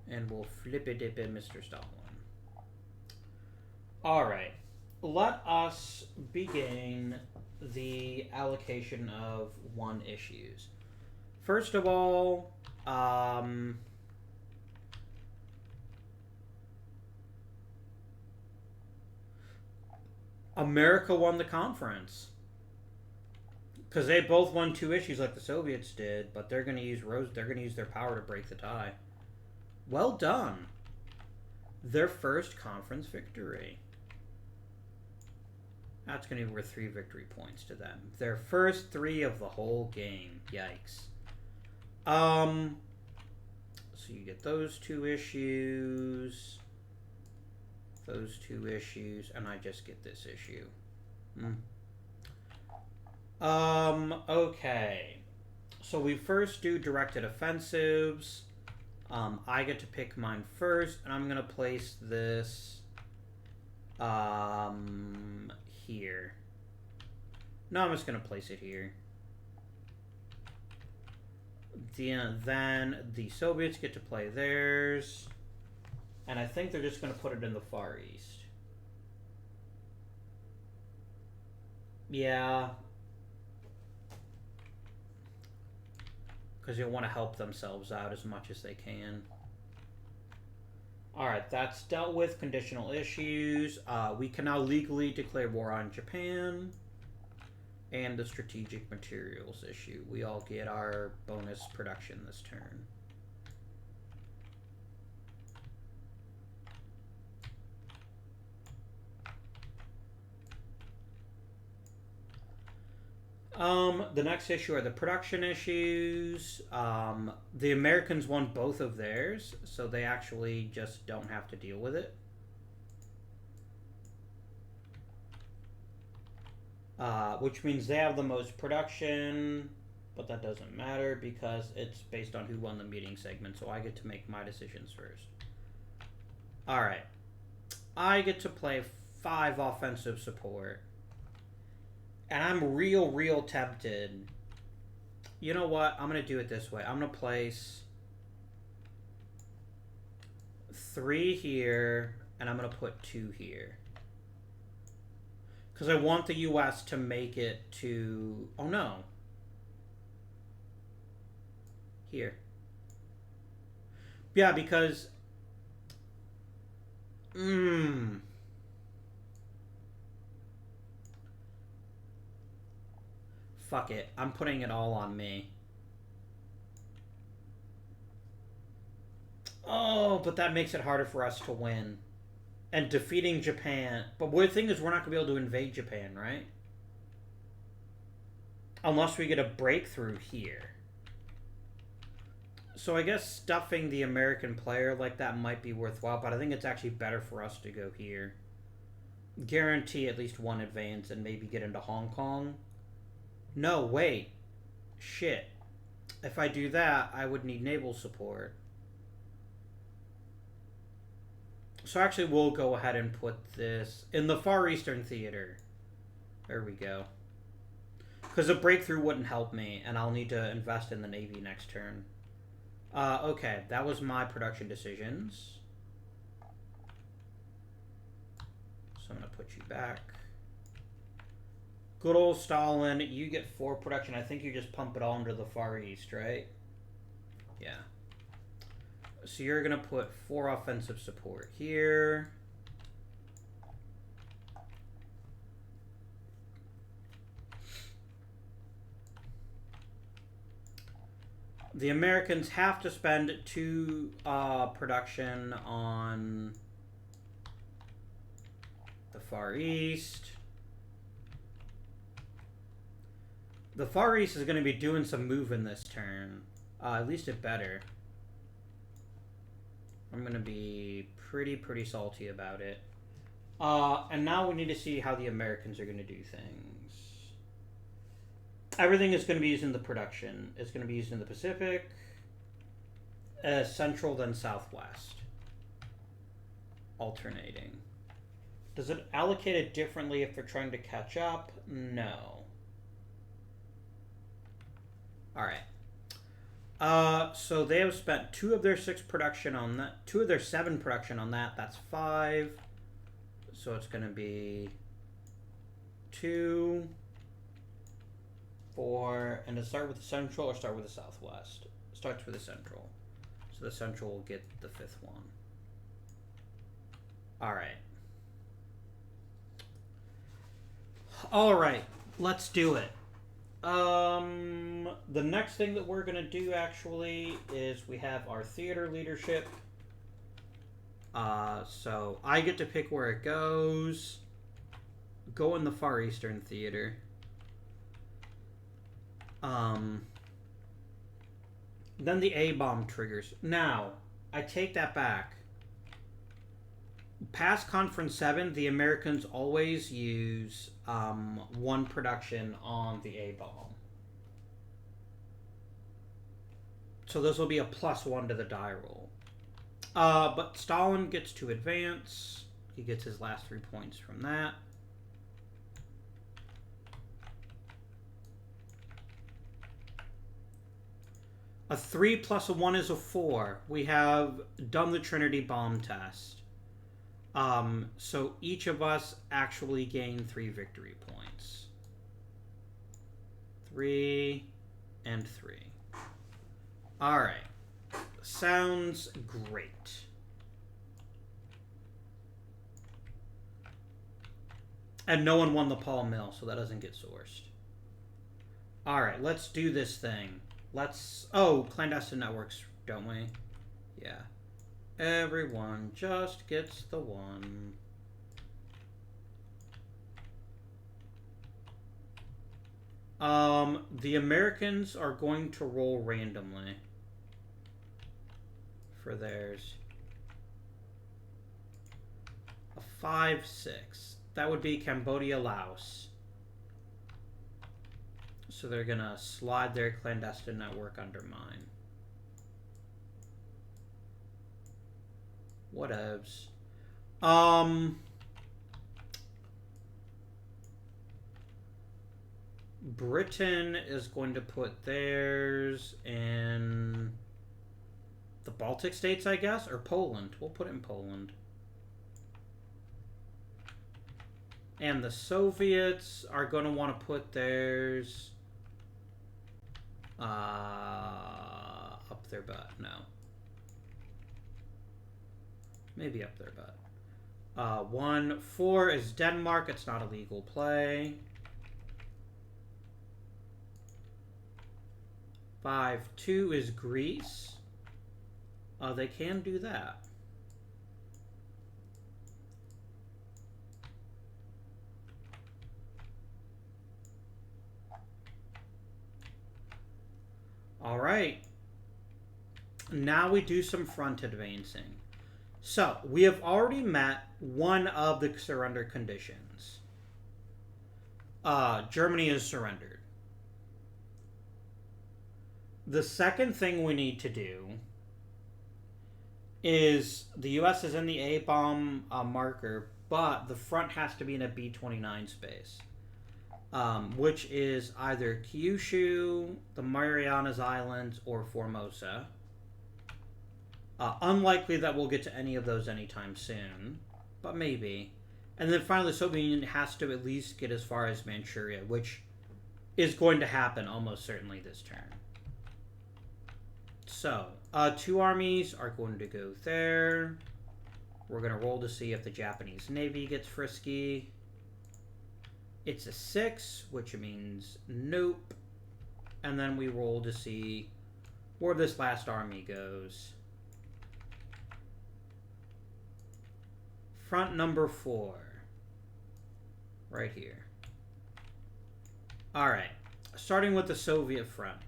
And we'll flip it Mr. Stalin. Alright. Let us begin the allocation of 1 issues. First of all, America won the conference. Because they both won 2 issues like the Soviets did, but they're going to use their power to break the tie. Well done. Their first conference victory. That's going to be worth 3 victory points to them. Their first 3 of the whole game. Yikes. So you get those 2 issues. Those 2 issues. And I just get this issue. Okay. So we first do directed offensives. I get to pick mine first, and I'm gonna place this here. No, I'm just gonna place it here. Then the Soviets get to play theirs, and I think they're just gonna put it in the Far East. Yeah. Because you'll want to help themselves out as much as they can. Alright, that's dealt with. Conditional issues. We can now legally declare war on Japan. And the strategic materials issue. We all get our bonus production this turn. The next issue are the production issues. The Americans won both of theirs, so they actually just don't have to deal with it. Which means they have the most production, but that doesn't matter because it's based on who won the meeting segment, so I get to make my decisions first. Alright. I get to play 5 offensive support. And I'm real tempted. You know what? I'm going to do it this way. I'm going to place 3 here, and I'm going to put 2 here. Because I want the U.S. to make it to... Oh, no. Here. Yeah, because... Fuck it. I'm putting it all on me. Oh, but that makes it harder for us to win. And defeating Japan. But the thing is, we're not going to be able to invade Japan, right? Unless we get a breakthrough here. So I guess stuffing the American player like that might be worthwhile, but I think it's actually better for us to go here. Guarantee at least 1 advance and maybe get into Hong Kong. No, wait. Shit. If I do that, I would need naval support. So actually, we'll go ahead and put this in the Far Eastern Theater. There we go. Because a breakthrough wouldn't help me, and I'll need to invest in the Navy next turn. Okay, that was my production decisions. So I'm going to put you back. Good old Stalin, you get 4 production. I think you just pump it all into the Far East, right? Yeah. So you're going to put 4 offensive support here. The Americans have to spend 2 production on the Far East. The Far East is going to be doing some moving this turn. At least it better. I'm going to be pretty salty about it. And now we need to see how the Americans are going to do things. Everything is going to be used in the production. It's going to be used in the Pacific, Central, then Southwest. Alternating. Does it allocate it differently if they're trying to catch up? No. Alright. So they have spent 2 of their 6 production on that. 2 of their 7 production on that. That's 5. So it's going to be 2, 4, and to start with the Central or start with the Southwest? Starts with the Central. So the Central will get the 5th one. Alright. Alright, let's do it. The next thing that we're gonna do actually is we have our theater leadership. So I get to pick where it goes. go in the Far Eastern Theater. Then the A-bomb triggers. Now, I take that back. Past Conference 7, the Americans always use 1 production on the A-bomb. So this will be a +1 to the die roll. But Stalin gets to advance. He gets his last 3 points from that. A 3 plus a 1 is a 4. We have done the Trinity bomb test. So each of us actually gain 3 victory points. 3 and 3. Alright. Sounds great. And no one won the Paul Mill, so that doesn't get sourced. Alright, let's do this thing. Let's... Oh, clandestine networks, don't we? Yeah. Everyone just gets the 1. The Americans are going to roll randomly for theirs. A 5, 6. That would be Cambodia, Laos. So they're gonna slide their clandestine network under mine. Whatevs. Britain is going to put theirs in the Baltic states, I guess, or Poland. We'll put it in Poland. And the Soviets are going to want to put theirs up their butt. No. Maybe up their butt. 1, 4 is Denmark. It's not a legal play. 5, 2 is Greece. They can do that. All right. Now we do some front advancing. So, we have already met one of the surrender conditions. Germany is surrendered. The second thing we need to do is the U.S. is in the A-bomb marker, but the front has to be in a B-29 space, which is either Kyushu, the Marianas Islands, or Formosa. Unlikely that we'll get to any of those anytime soon, but maybe. And then finally, the Soviet Union has to at least get as far as Manchuria, which is going to happen almost certainly this turn. So, 2 armies are going to go there. We're going to roll to see if the Japanese Navy gets frisky. It's a 6, which means nope. And then we roll to see where this last army goes. Front number 4. Right here. Alright. Starting with the Soviet front.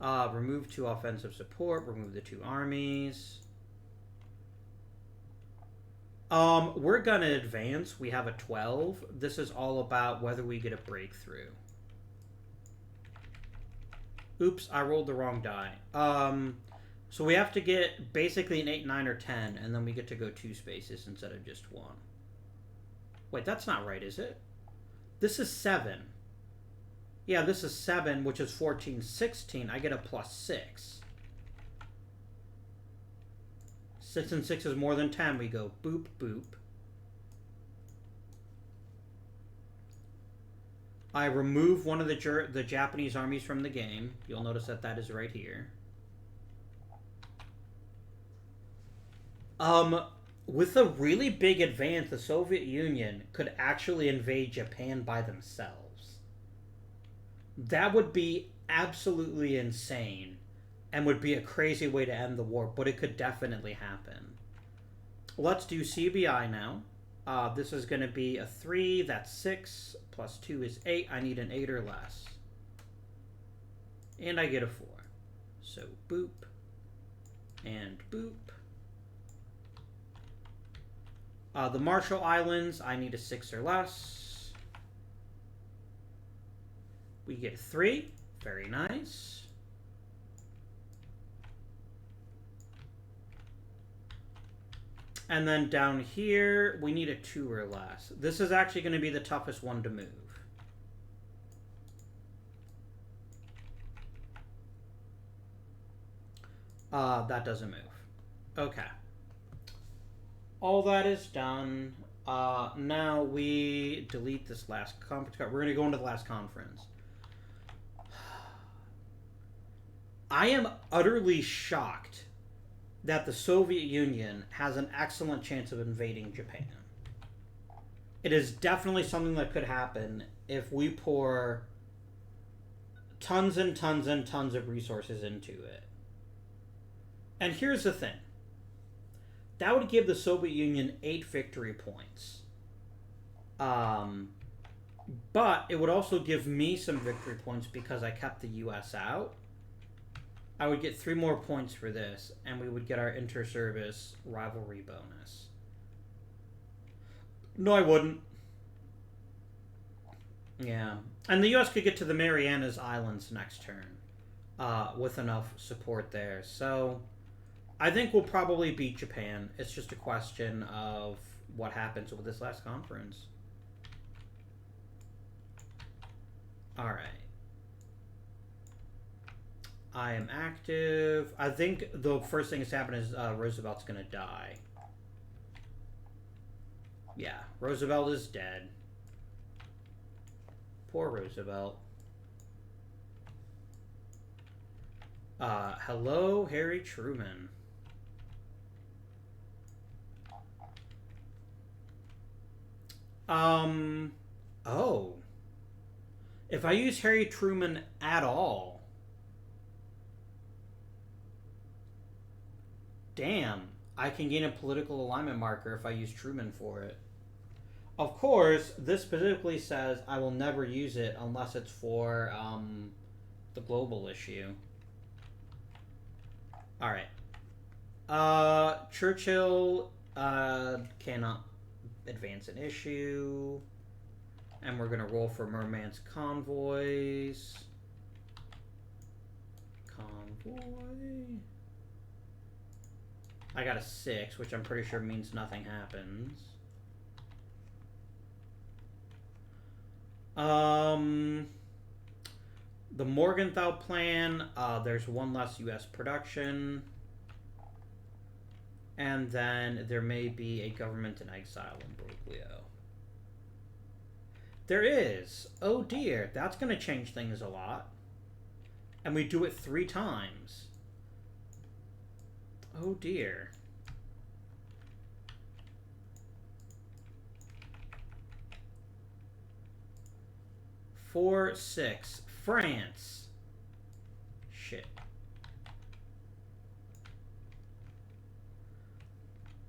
Remove 2 offensive support. Remove the 2 armies. We're gonna advance. We have a 12. This is all about whether we get a breakthrough. Oops, I rolled the wrong die. So we have to get basically an 8, 9, or 10, and then we get to go 2 spaces instead of just 1. Wait, that's not right, is it? This is 7. Yeah, this is 7, which is 14, 16. I get a +6. 6 and 6 is more than 10. We go boop, boop. I remove one of the Japanese armies from the game. You'll notice that that is right here. With a really big advance, the Soviet Union could actually invade Japan by themselves. That would be absolutely insane and would be a crazy way to end the war, but it could definitely happen. Let's do CBI now. This is going to be a 3. That's 6. Plus 2 is 8. I need an 8 or less. And I get a 4. So boop. And boop. The Marshall Islands, I need a 6 or less. We get 3. Very nice. And then down here, we need a 2 or less. This is actually going to be the toughest one to move. That doesn't move. Okay. All that is done. Now we delete this last conference card. We're going to go into the last conference. I am utterly shocked that the Soviet Union has an excellent chance of invading Japan. It is definitely something that could happen if we pour tons and tons and tons of resources into it. And here's the thing. That would give the Soviet Union 8 victory points. But it would also give me some victory points because I kept the US out. I would get 3 more points for this, and we would get our inter-service rivalry bonus. No, I wouldn't. Yeah. And the US could get to the Marianas Islands next turn with enough support there. So I think we'll probably beat Japan. It's just a question of what happens with this last conference. All right. I am active. I think the first thing that's happened is Roosevelt's going to die. Yeah, Roosevelt is dead. Poor Roosevelt. Hello, Harry Truman. Oh. If I use Harry Truman at all. Damn. I can gain a political alignment marker if I use Truman for it. Of course, this specifically says I will never use it unless it's for the global issue. Alright. Churchill cannot advance an issue. And we're going to roll for Merman's convoys. Convoy. I got a 6, which I'm pretty sure means nothing happens. The Morgenthau plan, there's 1 less U.S. production. And then there may be a government in exile in Broglio. There is. Oh dear, that's going to change things a lot. And we do it 3 times. Oh dear. Four, 6. France. Shit.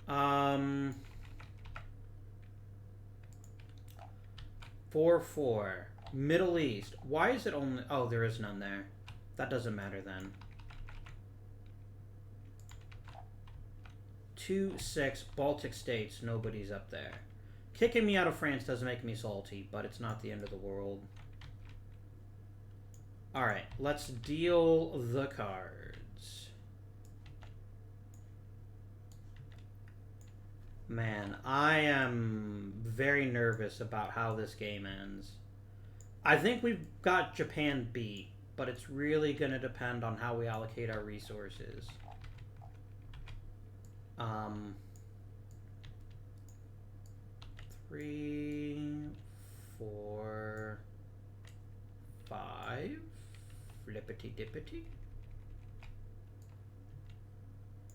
4, 4. Middle East. Why is it only... Oh, there is none there. That doesn't matter then. 2, 6. Baltic states. Nobody's up there. Kicking me out of France does make me salty, but it's not the end of the world. Alright, let's deal the cards. Man, I am very nervous about how this game ends. I think we've got Japan beat, but it's really going to depend on how we allocate our resources. 3, 4, 5. Flippity dippity.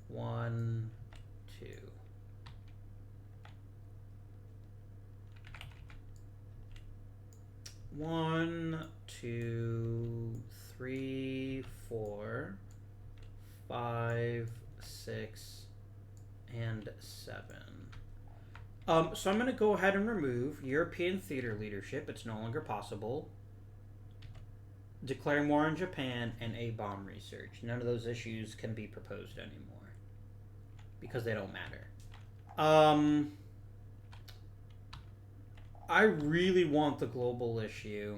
1, 2. 1, 2, 3, 4, 5, 6, and 7. So I'm going to go ahead and remove European theater leadership. It's no longer possible. Declare war on Japan and A-bomb research. None of those issues can be proposed anymore because they don't matter. I really want the global issue.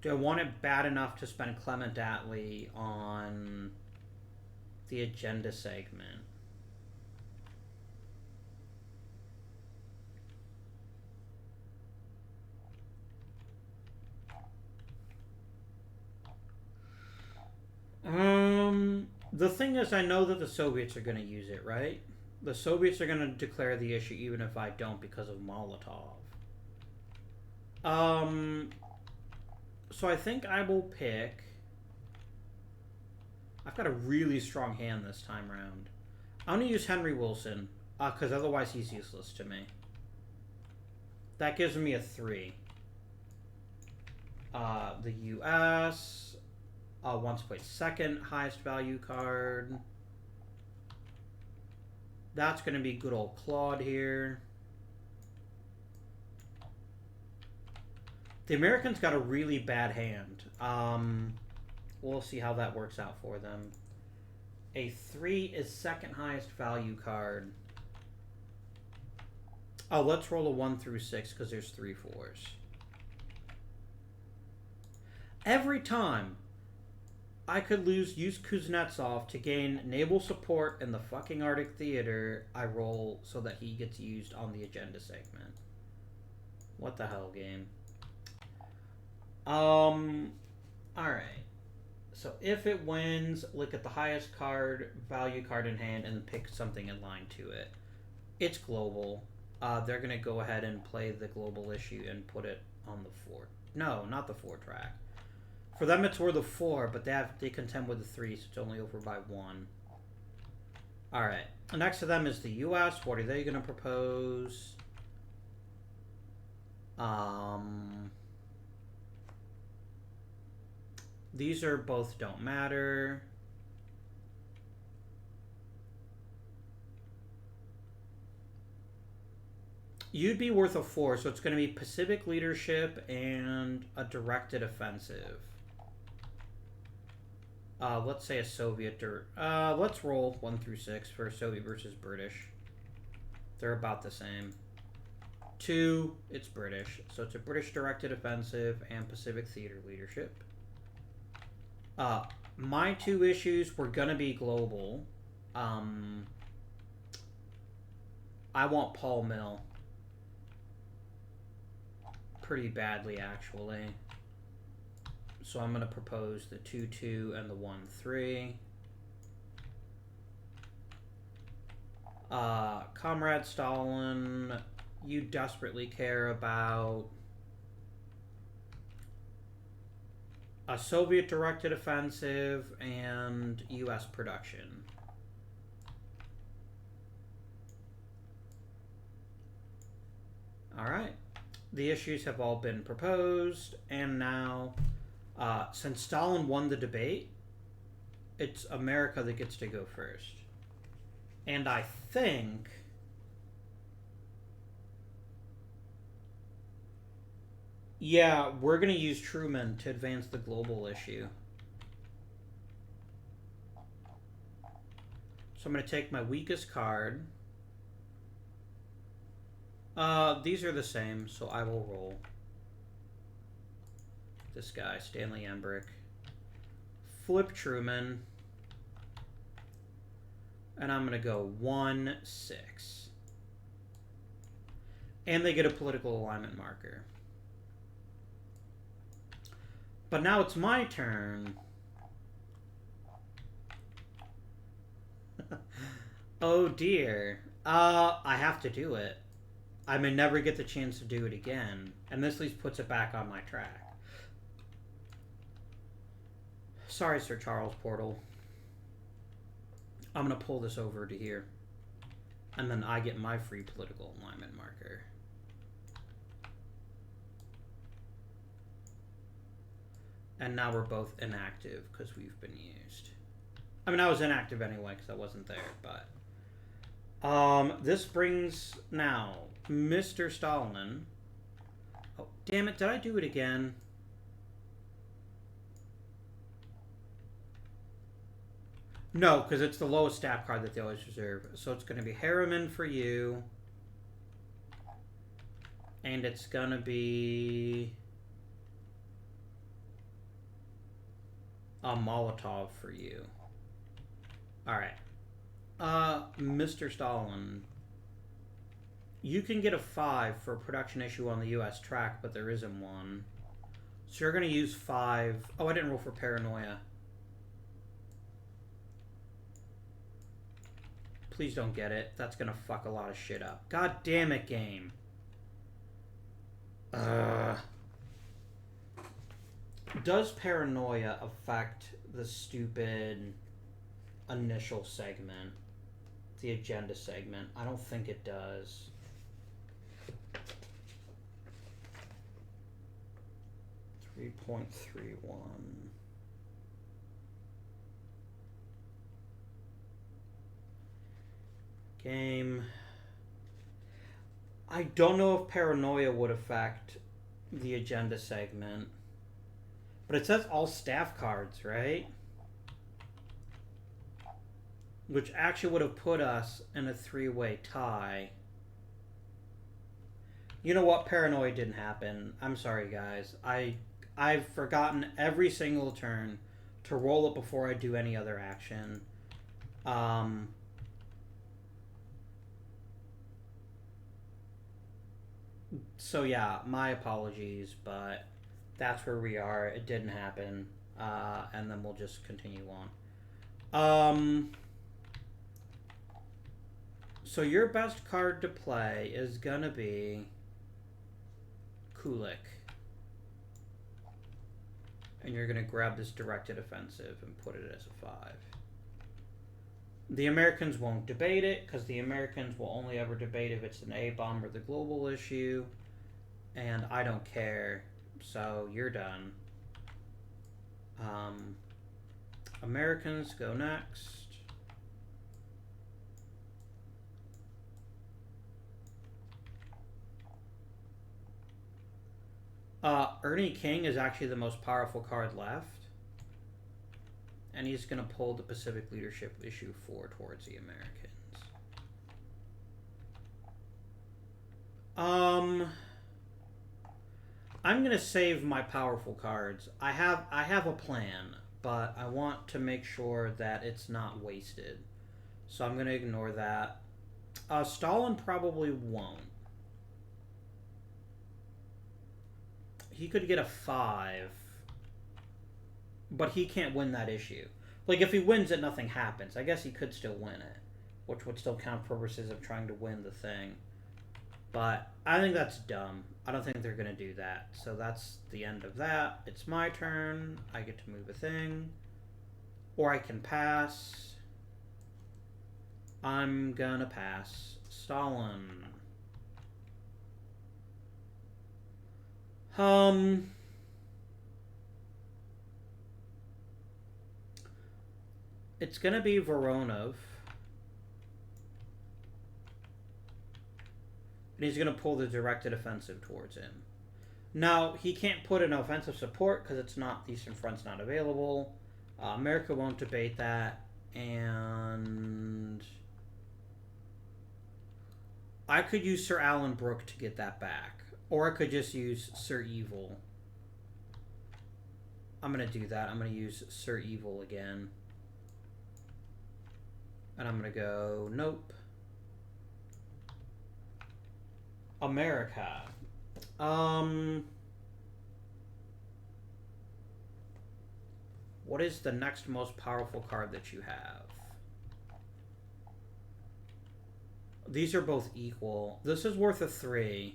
Do I want it bad enough to spend Clement Attlee on the agenda segment? The thing is, I know that the Soviets are going to use it, right? The Soviets are going to declare the issue even if I don't because of Molotov. So I think I will pick... I've got a really strong hand this time around. I'm going to use Henry Wilson, because otherwise he's useless to me. That gives me a 3. The U.S. Wants to play second highest value card. That's going to be good old Claude here. The Americans got a really bad hand. We'll see how that works out for them. A 3 is second highest value card. Oh, let's roll a 1 through 6 because there's 3 4s. Every time I could use Kuznetsov to gain naval support in the fucking Arctic Theater, I roll so that he gets used on the agenda segment. What the hell, game? Alright. So if it wins, look at the highest card, value card in hand, and pick something in line to it. It's global. They're going to go ahead and play the global issue and put it on the 4. No, not the 4 track. For them, it's worth a 4, but they contend with a 3, so it's only over by 1. Alright. Next to them is the U.S. What are they going to propose? These are both don't matter. You'd be worth a 4, so it's going to be Pacific leadership and a directed offensive. Let's say a Soviet let's roll 1 through 6 for Soviet versus British. They're about the same. 2, it's British. So it's a British directed offensive and Pacific theater leadership. My 2 issues were gonna be global. I want Paul Mill. Pretty badly, actually. So I'm going to propose the 2-2 and the 1-3. Comrade Stalin, you desperately care about a Soviet-directed offensive and U.S. production. All right. The issues have all been proposed, and now... since Stalin won the debate, it's America that gets to go first. And I think... yeah, we're going to use Truman to advance the global issue. So I'm going to take my weakest card. These are the same, so I will roll. This guy, Stanley Embrick. Flip Truman. And I'm going to go 1-6. And they get a political alignment marker. But now it's my turn. Oh dear. I have to do it. I may never get the chance to do it again. And this at least puts it back on my track. Sorry, Sir Charles Portal. I'm going to pull this over to here. And then I get my free political alignment marker. And now we're both inactive because we've been used. I mean, I was inactive anyway because I wasn't there, but... This brings now Mr. Stalin. Oh, damn it, did I do it again? No, because it's the lowest stat card that they always reserve. So it's going to be Harriman for you. And it's going to be a Molotov for you. Alright. Mr. Stalin. You can get a 5 for a production issue on the US track, but there isn't one. So you're going to use 5. Oh, I didn't roll for Paranoia. Please don't get it. That's going to fuck a lot of shit up. God damn it, game. Does Paranoia affect the stupid initial segment? The agenda segment? I don't think it does. .31 game. I don't know if Paranoia would affect the agenda segment, but it says all staff cards, right? Which actually would have put us in a 3-way tie. You know what? Paranoia didn't happen. I'm sorry, guys. I've forgotten every single turn to roll it before I do any other action. So yeah, my apologies, but that's where we are. It didn't happen. And then we'll just continue on. So your best card to play is gonna be Kulik. And you're gonna grab this directed offensive and put it as a 5. The Americans won't debate it, because the Americans will only ever debate if it's an A-bomb or the global issue. And I don't care. So you're done. Americans go next. Ernie King is actually the most powerful card left. And he's going to pull the Pacific Leadership issue 4 towards the Americans. I'm going to save my powerful cards. I have a plan, but I want to make sure that it's not wasted. So I'm going to ignore that. Stalin probably won't. He could get a 5. But he can't win that issue. Like, if he wins it, nothing happens. I guess he could still win it. Which would still count purposes of trying to win the thing. But I think that's dumb. I don't think they're going to do that. So that's the end of that. It's my turn. I get to move a thing. Or I can pass. I'm gonna pass. Stalin. It's gonna be Voronov. And he's gonna pull the directed offensive towards him. Now, he can't put an offensive support because it's not, the Eastern Front's not available. America won't debate that. And I could use Sir Alan Brooke to get that back. Or I could just use Sir Evil. I'm going to do that. I'm going to use Sir Evil again. And I'm going to go, nope. America. What is the next most powerful card that you have? These are both equal. This is worth a 3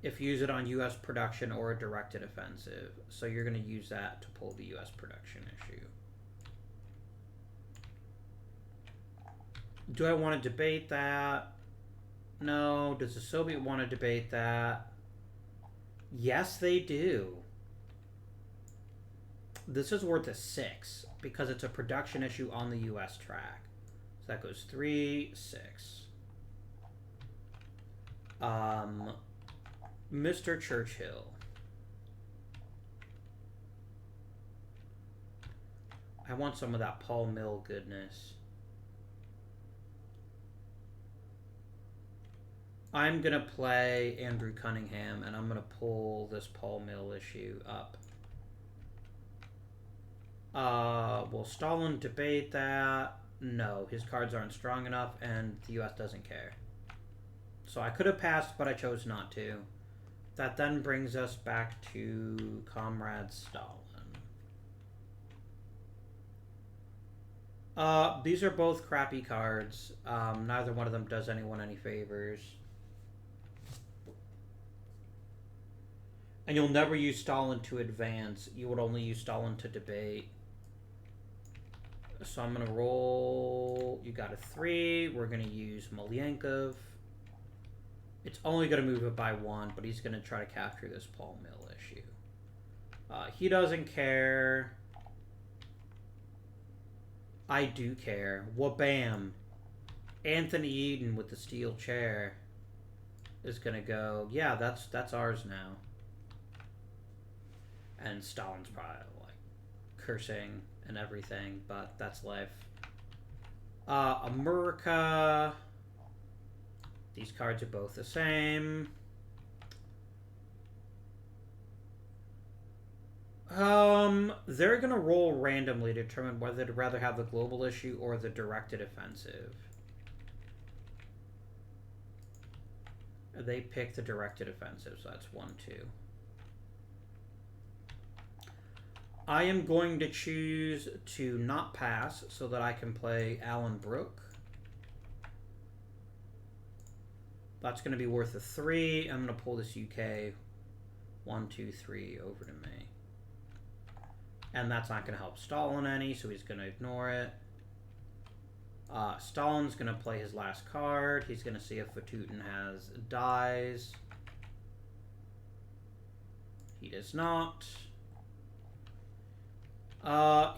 if you use it on U.S. production or a directed offensive. So you're going to use that to pull the U.S. production issue. Do I want to debate that? No. Does the Soviet want to debate that? Yes, they do. This is worth a 6 because it's a production issue on the U.S. track. So that goes 3, 6. Mr. Churchill. I want some of that Paul Mill goodness. I'm going to play Andrew Cunningham, and I'm going to pull this Paul Mill issue up. Will Stalin debate that? No, his cards aren't strong enough, and the US doesn't care. So I could have passed, but I chose not to. That then brings us back to Comrade Stalin. These are both crappy cards. Neither one of them does anyone any favors. And you'll never use Stalin to advance. You would only use Stalin to debate. So I'm going to roll... You got a 3. We're going to use Malyankov. It's only going to move it by 1, but he's going to try to capture this Paul Mill issue. He doesn't care. I do care. Wha-bam. Anthony Eden with the steel chair is going to go, yeah, that's ours now. And Stalin's probably like cursing and everything, but that's life. America. These cards are both the same. They're gonna roll randomly to determine whether they'd rather have the global issue or the directed offensive. They pick the directed offensive, so that's 1, 2. I am going to choose to not pass so that I can play Alan Brooke. That's going to be worth a 3. I'm going to pull this UK 1, 2, 3 over to me. And that's not going to help Stalin any, so he's going to ignore it. Stalin's going to play his last card. He's going to see if Vatutin has dies. He does not.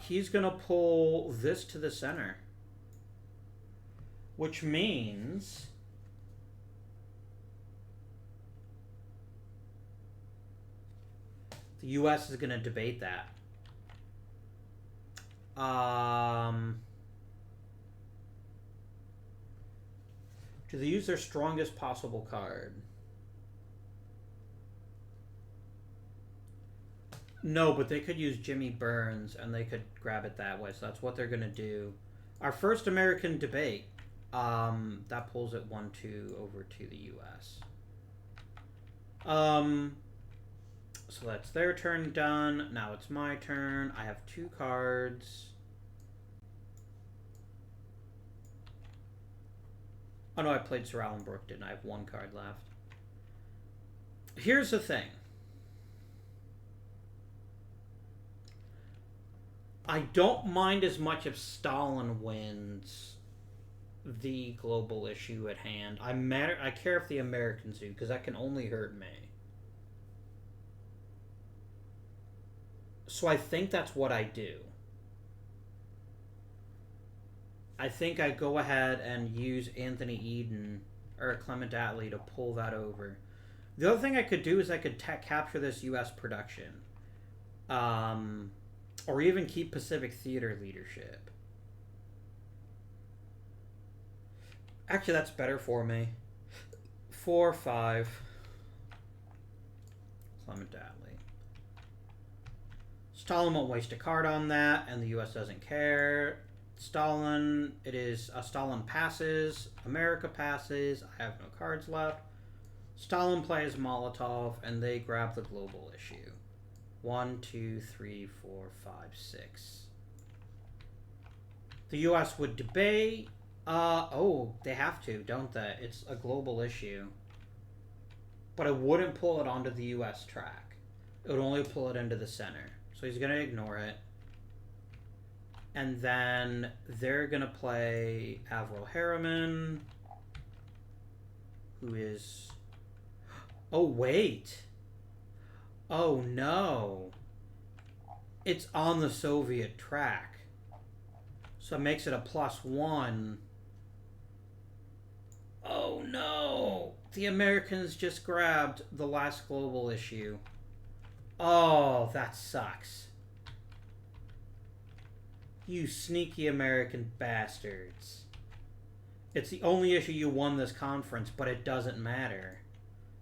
He's going to pull this to the center. Which means... the U.S. is going to debate that. Do they use their strongest possible card? No, but they could use Jimmy Burns, and they could grab it that way. So that's what they're going to do. Our first American debate. That pulls it 1, 2 over to the U.S. So that's their turn done. Now it's my turn. I have 2 cards. Oh no, I played Sir Alan Brooke, didn't I? I have 1 card left. Here's the thing. I don't mind as much if Stalin wins the global issue at hand. I care if the Americans do, because that can only hurt me. So I think that's what I do. I think I go ahead and use Anthony Eden or Clement Attlee to pull that over. The other thing I could do is I could capture this U.S. production. Or even keep Pacific Theater leadership. Actually, that's better for me. 4, 5. Clement Attlee. Stalin won't waste a card on that, and the U.S. doesn't care. Stalin, it is Stalin passes, America passes, I have no cards left. Stalin plays Molotov, and they grab the global issue. 1, 2, 3, 4, 5, 6. The U.S. would debate. Oh, they have to, don't they? It's a global issue. But I wouldn't pull it onto the U.S. track. It would only pull it into the center. So he's going to ignore it. And then they're going to play Avril Harriman, who is... Oh, wait. Oh, no. It's on the Soviet track. So it makes it a +1. Oh no! The Americans just grabbed the last global issue. Oh, that sucks. You sneaky American bastards. It's the only issue you won this conference, but it doesn't matter.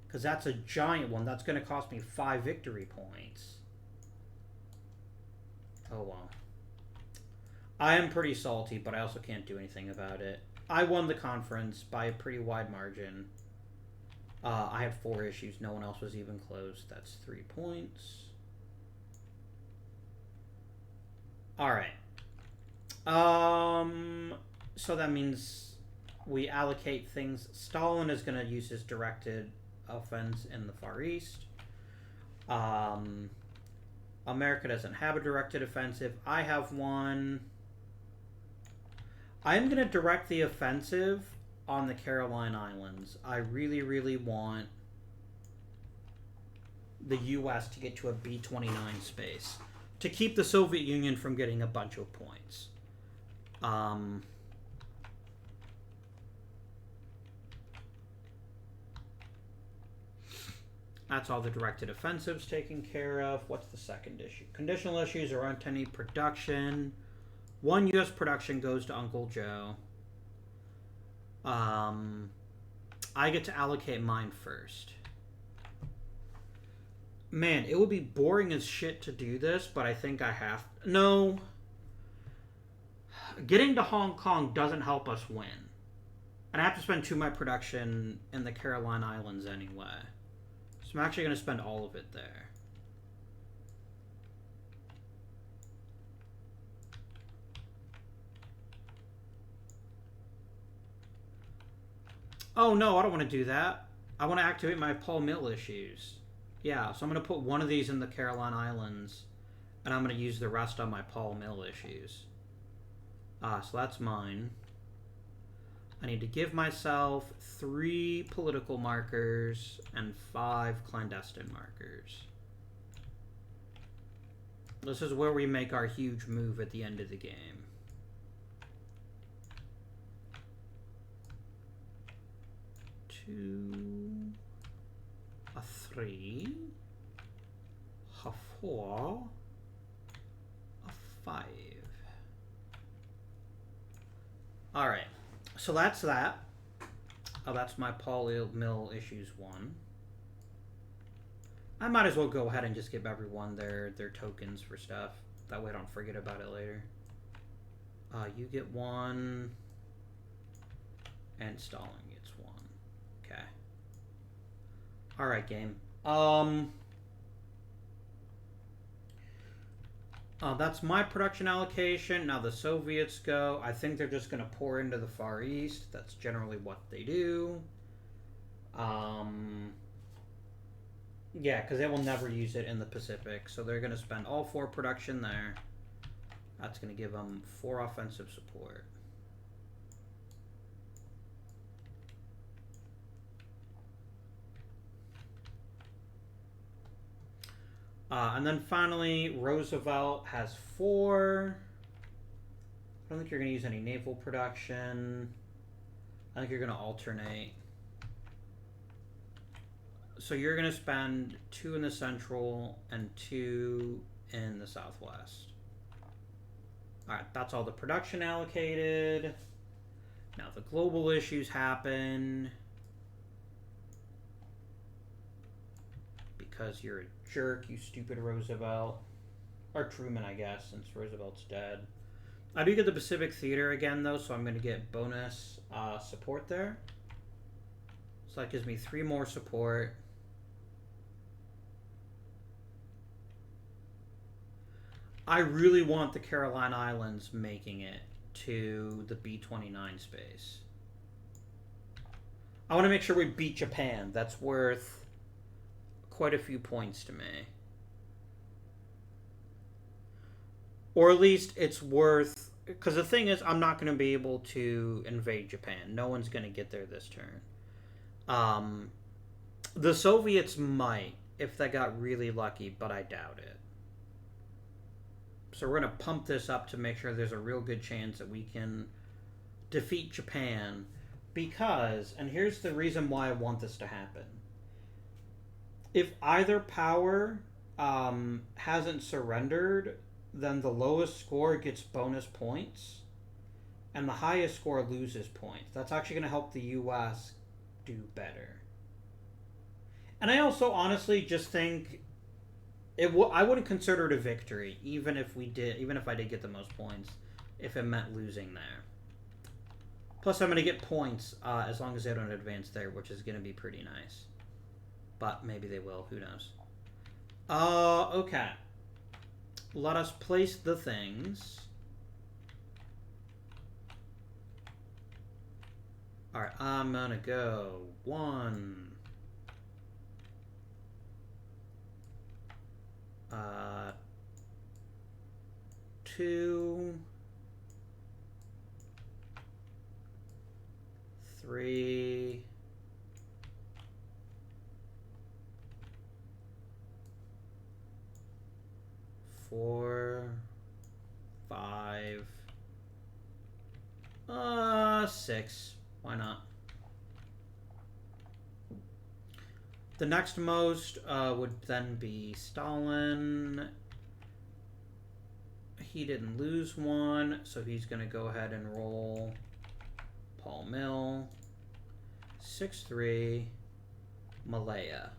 Because that's a giant one. That's going to cost me 5 victory points. Oh well. I am pretty salty, but I also can't do anything about it. I won the conference by a pretty wide margin. I had 4 issues. No one else was even close. That's 3 points. Alright. So that means we allocate things. Stalin is going to use his directed offense in the Far East. America doesn't have a directed offensive. I have one. I'm going to direct the offensive on the Caroline Islands. I really, really want the U.S. to get to a B-29 space to keep the Soviet Union from getting a bunch of points. That's all the directed offensives taken care of. What's the second issue? Conditional issues are on any production. 1 U.S. production goes to Uncle Joe. I get to allocate mine first. Man, it would be boring as shit to do this, but I think I have... No. Getting to Hong Kong doesn't help us win. And I have to spend 2 of my production in the Caroline Islands anyway. So I'm actually going to spend all of it there. Oh no, I don't want to do that. I want to activate my Paul Mill issues. Yeah, so I'm going to put one of these in the Caroline Islands, and I'm going to use the rest on my Paul Mill issues. So that's mine. I need to give myself 3 political markers and 5 clandestine markers. This is where we make our huge move at the end of the game. A 3, a 4, a 5. Alright, so that's that. Oh, that's my Paul Mill issues 1. I might as well go ahead and just give everyone their tokens for stuff. That way I don't forget about it later. You get 1, and Stalin gets 1. Okay. Alright, game. That's my production allocation. Now the Soviets go. I think they're just going to pour into the Far East. That's generally what they do. Yeah, because they will never use it in the Pacific. So they're going to spend all 4 production there. That's going to give them 4 offensive support. And then finally, Roosevelt has 4. I don't think you're going to use any naval production. I think you're going to alternate. So you're going to spend 2 in the central and 2 in the southwest. Alright, that's all the production allocated. Now the global issues happen. Because you're a jerk, you stupid Roosevelt. Or Truman, I guess, since Roosevelt's dead. I do get the Pacific Theater again, though, so I'm going to get bonus support there. So that gives me 3 more support. I really want the Caroline Islands making it to the B-29 space. I want to make sure we beat Japan. That's worth quite a few points to me. Or at least it's worth... Because the thing is, I'm not going to be able to invade Japan. No one's going to get there this turn. The Soviets might, if they got really lucky, but I doubt it. So we're going to pump this up to make sure there's a real good chance that we can defeat Japan. Because, and here's the reason why I want this to happen. If either power hasn't surrendered, then the lowest score gets bonus points, and the highest score loses points. That's actually going to help the U.S. do better. And I also honestly just think I wouldn't consider it a victory, even if I did get the most points, if it meant losing there. Plus, I'm going to get points as long as they don't advance there, which is going to be pretty nice. But maybe they will. Who knows? Okay. Let us place the things. Alright, I'm going to go 1... 2... 3... 4... 5... 6. Why not? The next most would then be Stalin. He didn't lose one, so he's going to go ahead and roll Paul Mill. 6-3. Malaya.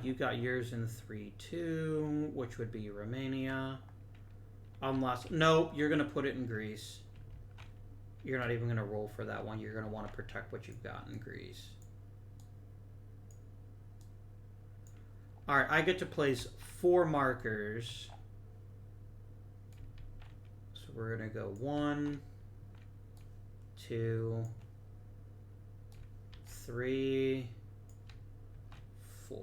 You got yours in 3-2, which would be Romania. Unless, no, you're going to put it in Greece. You're not even going to roll for that one. You're going to want to protect what you've got in Greece. Alright, I get to place 4 markers. So we're going to go 1, 2, 3, 4.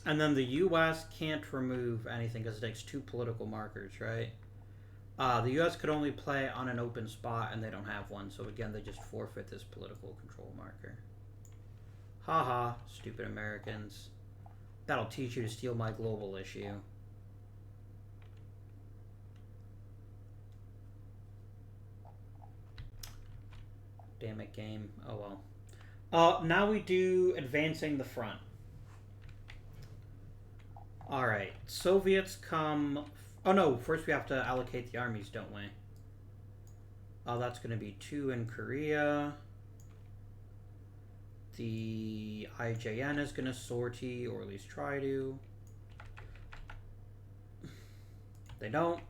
And then the U.S. can't remove anything because it takes 2 political markers, right? The U.S. could only play on an open spot, and they don't have one. So again, they just forfeit this political control marker. Haha, stupid Americans. That'll teach you to steal my global issue. Damn it, game. Oh well. Now we do advancing the front. Alright, Soviets come... Oh no, first we have to allocate the armies, don't we? Oh, that's going to be 2 in Korea. The IJN is going to sortie, or at least try to. They don't.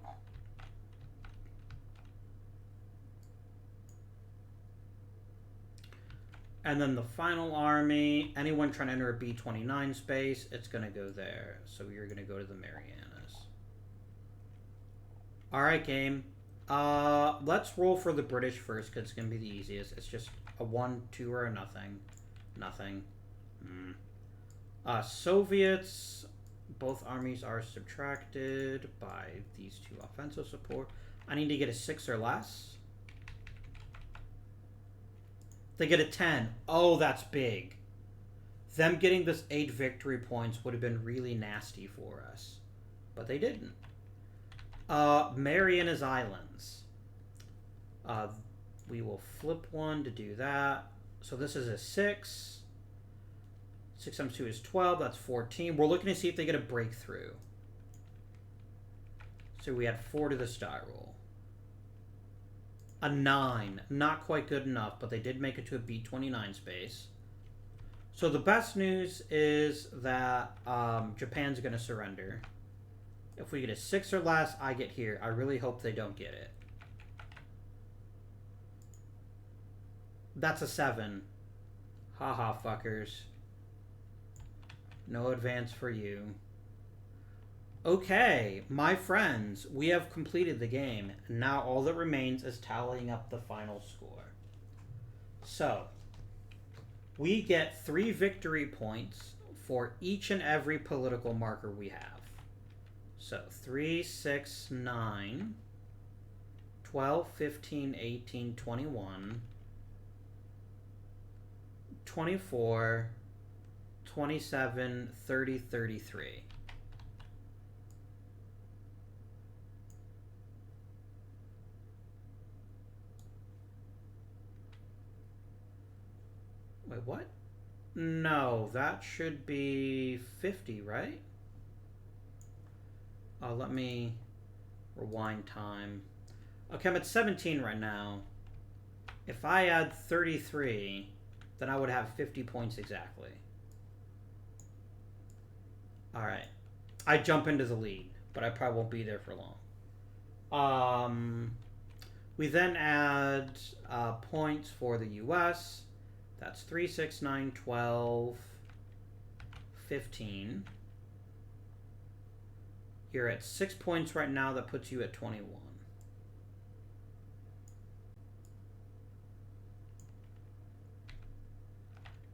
And then the final army, anyone trying to enter a B-29 space, it's going to go there. So you're going to go to the Marianas. Alright, game. Let's roll for the British first, because it's going to be the easiest. It's just a 1, 2, or a nothing. Nothing. Soviets, both armies are subtracted by these 2 offensive support. I need to get a 6 or less. They get a 10. Oh, that's big. Them getting this 8 victory points would have been really nasty for us. But they didn't. Marianas Islands. We will flip 1 to do that. So this is a 6. 6 times 2 is 12. That's 14. We're looking to see if they get a breakthrough. So we had 4 to the star roll. A 9. Not quite good enough, but they did make it to a B-29 space. So the best news is that Japan's going to surrender. If we get a 6 or less, I get here. I really hope they don't get it. That's a 7. Haha, fuckers. No advance for you. Okay, my friends, we have completed the game. Now all that remains is tallying up the final score. So, we get 3 victory points for each and every political marker we have. So 3, 6, 9, 12, 15, 18, 21, 24, 27, 30, 33. Wait, what? No, that should be 50, right? Let me rewind time. Okay, I'm at 17 right now. If I add 33, then I would have 50 points exactly. Alright. I jump into the lead, but I probably won't be there for long. We then add points for the US. That's 3, 6, 9, 12, 15. You're at 6 points right now. That puts you at 21.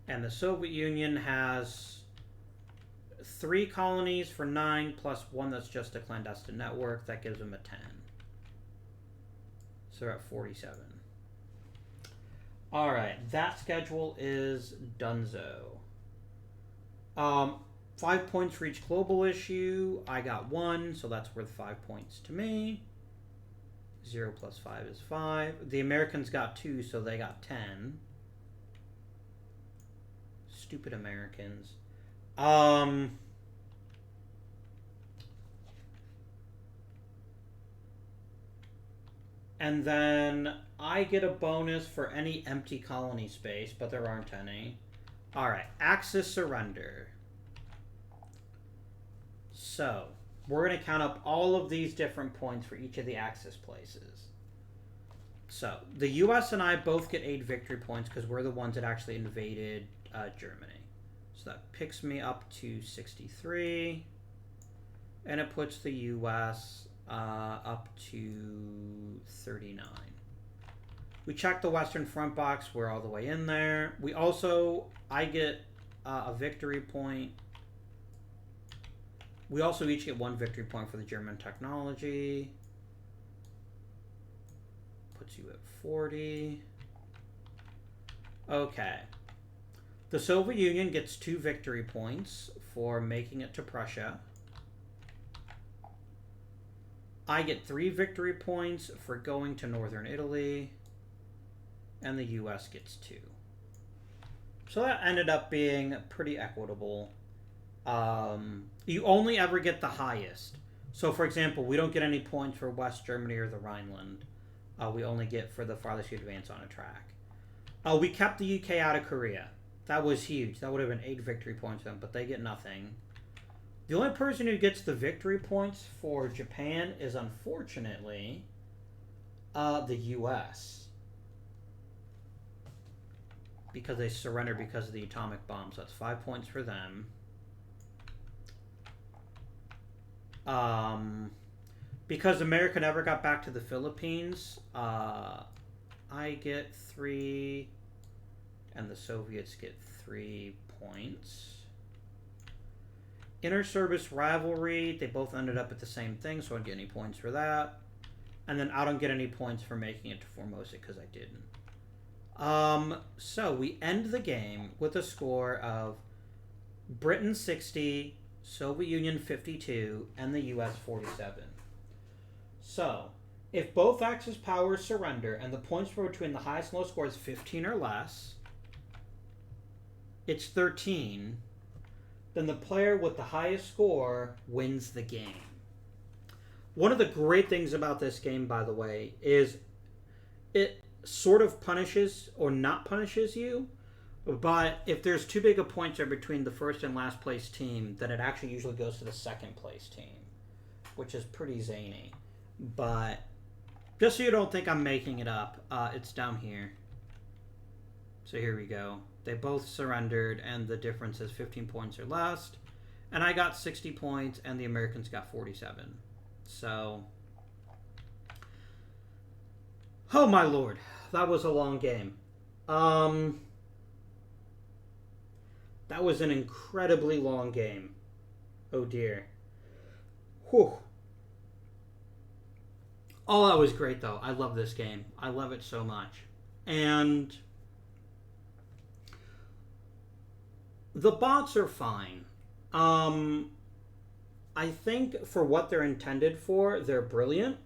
And the Soviet Union has 3 colonies for 9 plus 1 that's just a clandestine network. That gives them a 10. So they're at 47. Alright, that schedule is donezo. 5 points for each global issue. I got 1, so that's worth 5 points to me. 0 plus 5 is 5. The Americans got 2, so they got 10. Stupid Americans. And then I get a bonus for any empty colony space, but there aren't any. Alright, Axis surrender. So, we're going to count up all of these different points for each of the Axis places. So, the US and I both get 8 victory points because we're the ones that actually invaded Germany. So that picks me up to 63. And it puts the US up to 39. We check the Western Front box. We're all the way in there. We also, I get a victory point. We also each get 1 victory point for the German technology. Puts you at 40. Okay. The Soviet Union gets 2 victory points for making it to Prussia. I get 3 victory points for going to northern Italy. And the US gets 2. So that ended up being pretty equitable. You only ever get the highest. So, for example, we don't get any points for West Germany or the Rhineland. We only get for the farthest you advance on a track. We kept the UK out of Korea. That was huge. That would have been 8 victory points for them, but they get nothing. The only person who gets the victory points for Japan is, unfortunately, the US. Because they surrendered because of the atomic bomb. So that's 5 points for them. Because America never got back to the Philippines, I get 3, and the Soviets get 3 points. Inter-service rivalry, they both ended up at the same thing, so I don't get any points for that. And then I don't get any points for making it to Formosa because I didn't. So we end the game with a score of Britain 60, Soviet Union 52, and the US 47. So, if both Axis powers surrender and the points were between the highest and lowest scores 15 or less, it's 13, then the player with the highest score wins the game. One of the great things about this game, by the way, is it sort of punishes or not punishes you, but if there's too big a point there between the first and last place team, then it actually usually goes to the second place team, which is pretty zany. But just so you don't think I'm making it up, it's down here. So here we go. They both surrendered, and the difference is 15 points or less. And I got 60 points, and the Americans got 47. So, oh my lord, that was a long game. That was an incredibly long game. Oh dear. Whew. Oh, that was great though. I love this game. I love it so much. And the bots are fine. I think for what they're intended for, they're brilliant.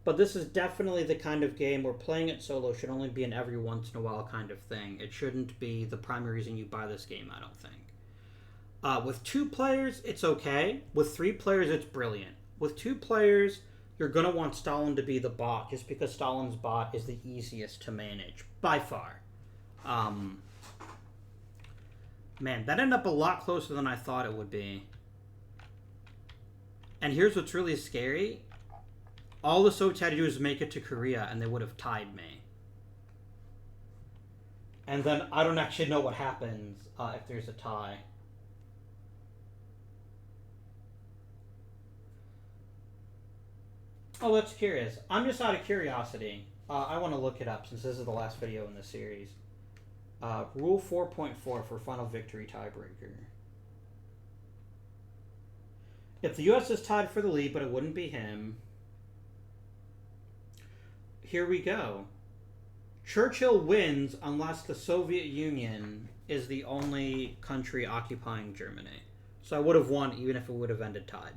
But this is definitely the kind of game where playing it solo should only be an every once in a while kind of thing. It shouldn't be the primary reason you buy this game, I don't think. With 2 players, it's okay. With 3 players, it's brilliant. With 2 players, you're going to want Stalin to be the bot, just because Stalin's bot is the easiest to manage, by far. Man, that ended up a lot closer than I thought it would be. And here's what's really scary. All the Soviets had to do is make it to Korea, and they would have tied me. And then I don't actually know what happens if there's a tie. Oh, that's curious. I'm just out of curiosity. I want to look it up since this is the last video in the series. Rule 4.4 for Final Victory Tiebreaker. If the U.S. is tied for the lead, but it wouldn't be him. Here we go. Churchill wins unless the Soviet Union is the only country occupying Germany. So I would have won even if it would have ended tied.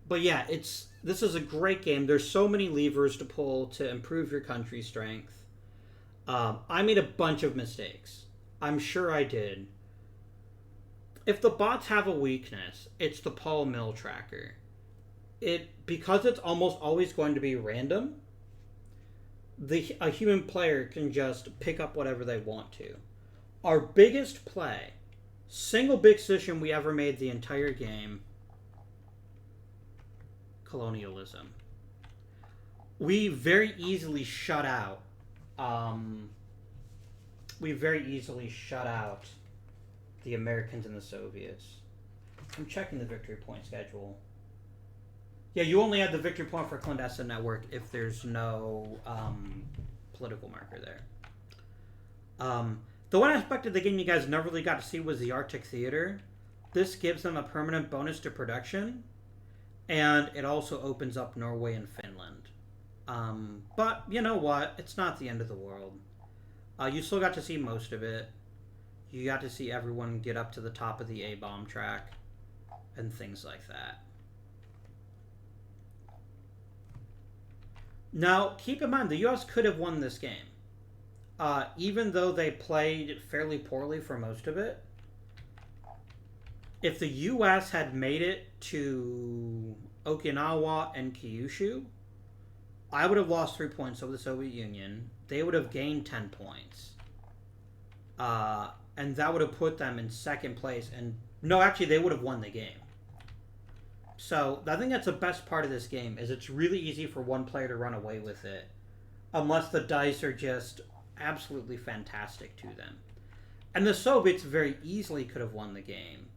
But yeah, this is a great game. There's so many levers to pull to improve your country's strength. I made a bunch of mistakes. I'm sure I did. If the bots have a weakness, it's the Paul Mill tracker. Because it's almost always going to be random, a human player can just pick up whatever they want to. Our biggest play, single big decision we ever made the entire game, colonialism. We very easily shut out. The Americans and the Soviets. I'm checking the victory point schedule. Yeah, you only add the victory point for clandestine network if there's no political marker there. The one aspect of the game you guys never really got to see was the Arctic Theater. This gives them a permanent bonus to production, and it also opens up Norway and Finland. But you know what? It's not the end of the world. You still got to see most of it. You got to see everyone get up to the top of the A-bomb track and things like that. Now, keep in mind, the U.S. could have won this game. Even though they played fairly poorly for most of it. If the U.S. had made it to Okinawa and Kyushu, I would have lost 3 points over the Soviet Union. They would have gained 10 points. And that would have put them in second place. And no, actually, they would have won the game. So I think that's the best part of this game, is it's really easy for one player to run away with it, unless the dice are just absolutely fantastic to them. And the Soviets very easily could have won the game.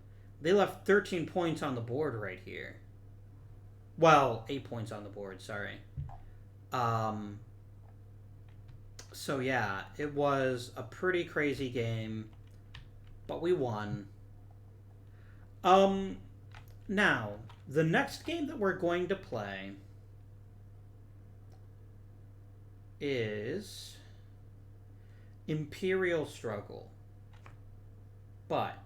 They left 13 points on the board right here. Well, 8 points on the board, sorry. So yeah, it was a pretty crazy game, but we won. Now, the next game that we're going to play is Imperial Struggle. But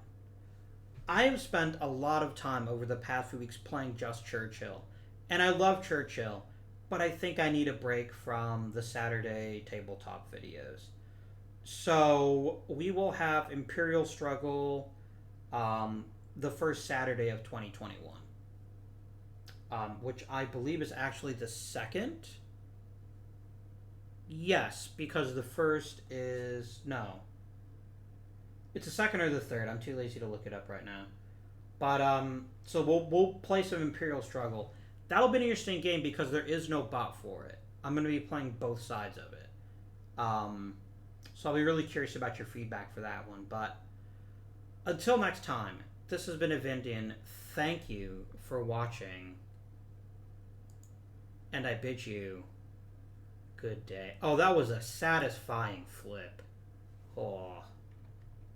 I have spent a lot of time over the past few weeks playing just Churchill. And I love Churchill, but I think I need a break from the Saturday tabletop videos. So we will have Imperial Struggle the first Saturday of 2021. Which I believe is actually the second. Yes, because the first is... No. It's the second or the third. I'm too lazy to look it up right now. But, so we'll play some Imperial Struggle. That'll be an interesting game because there is no bot for it. I'm going to be playing both sides of it. So I'll be really curious about your feedback for that one. But until next time, this has been Avindian. Thank you for watching. And I bid you good day. Oh, that was a satisfying flip.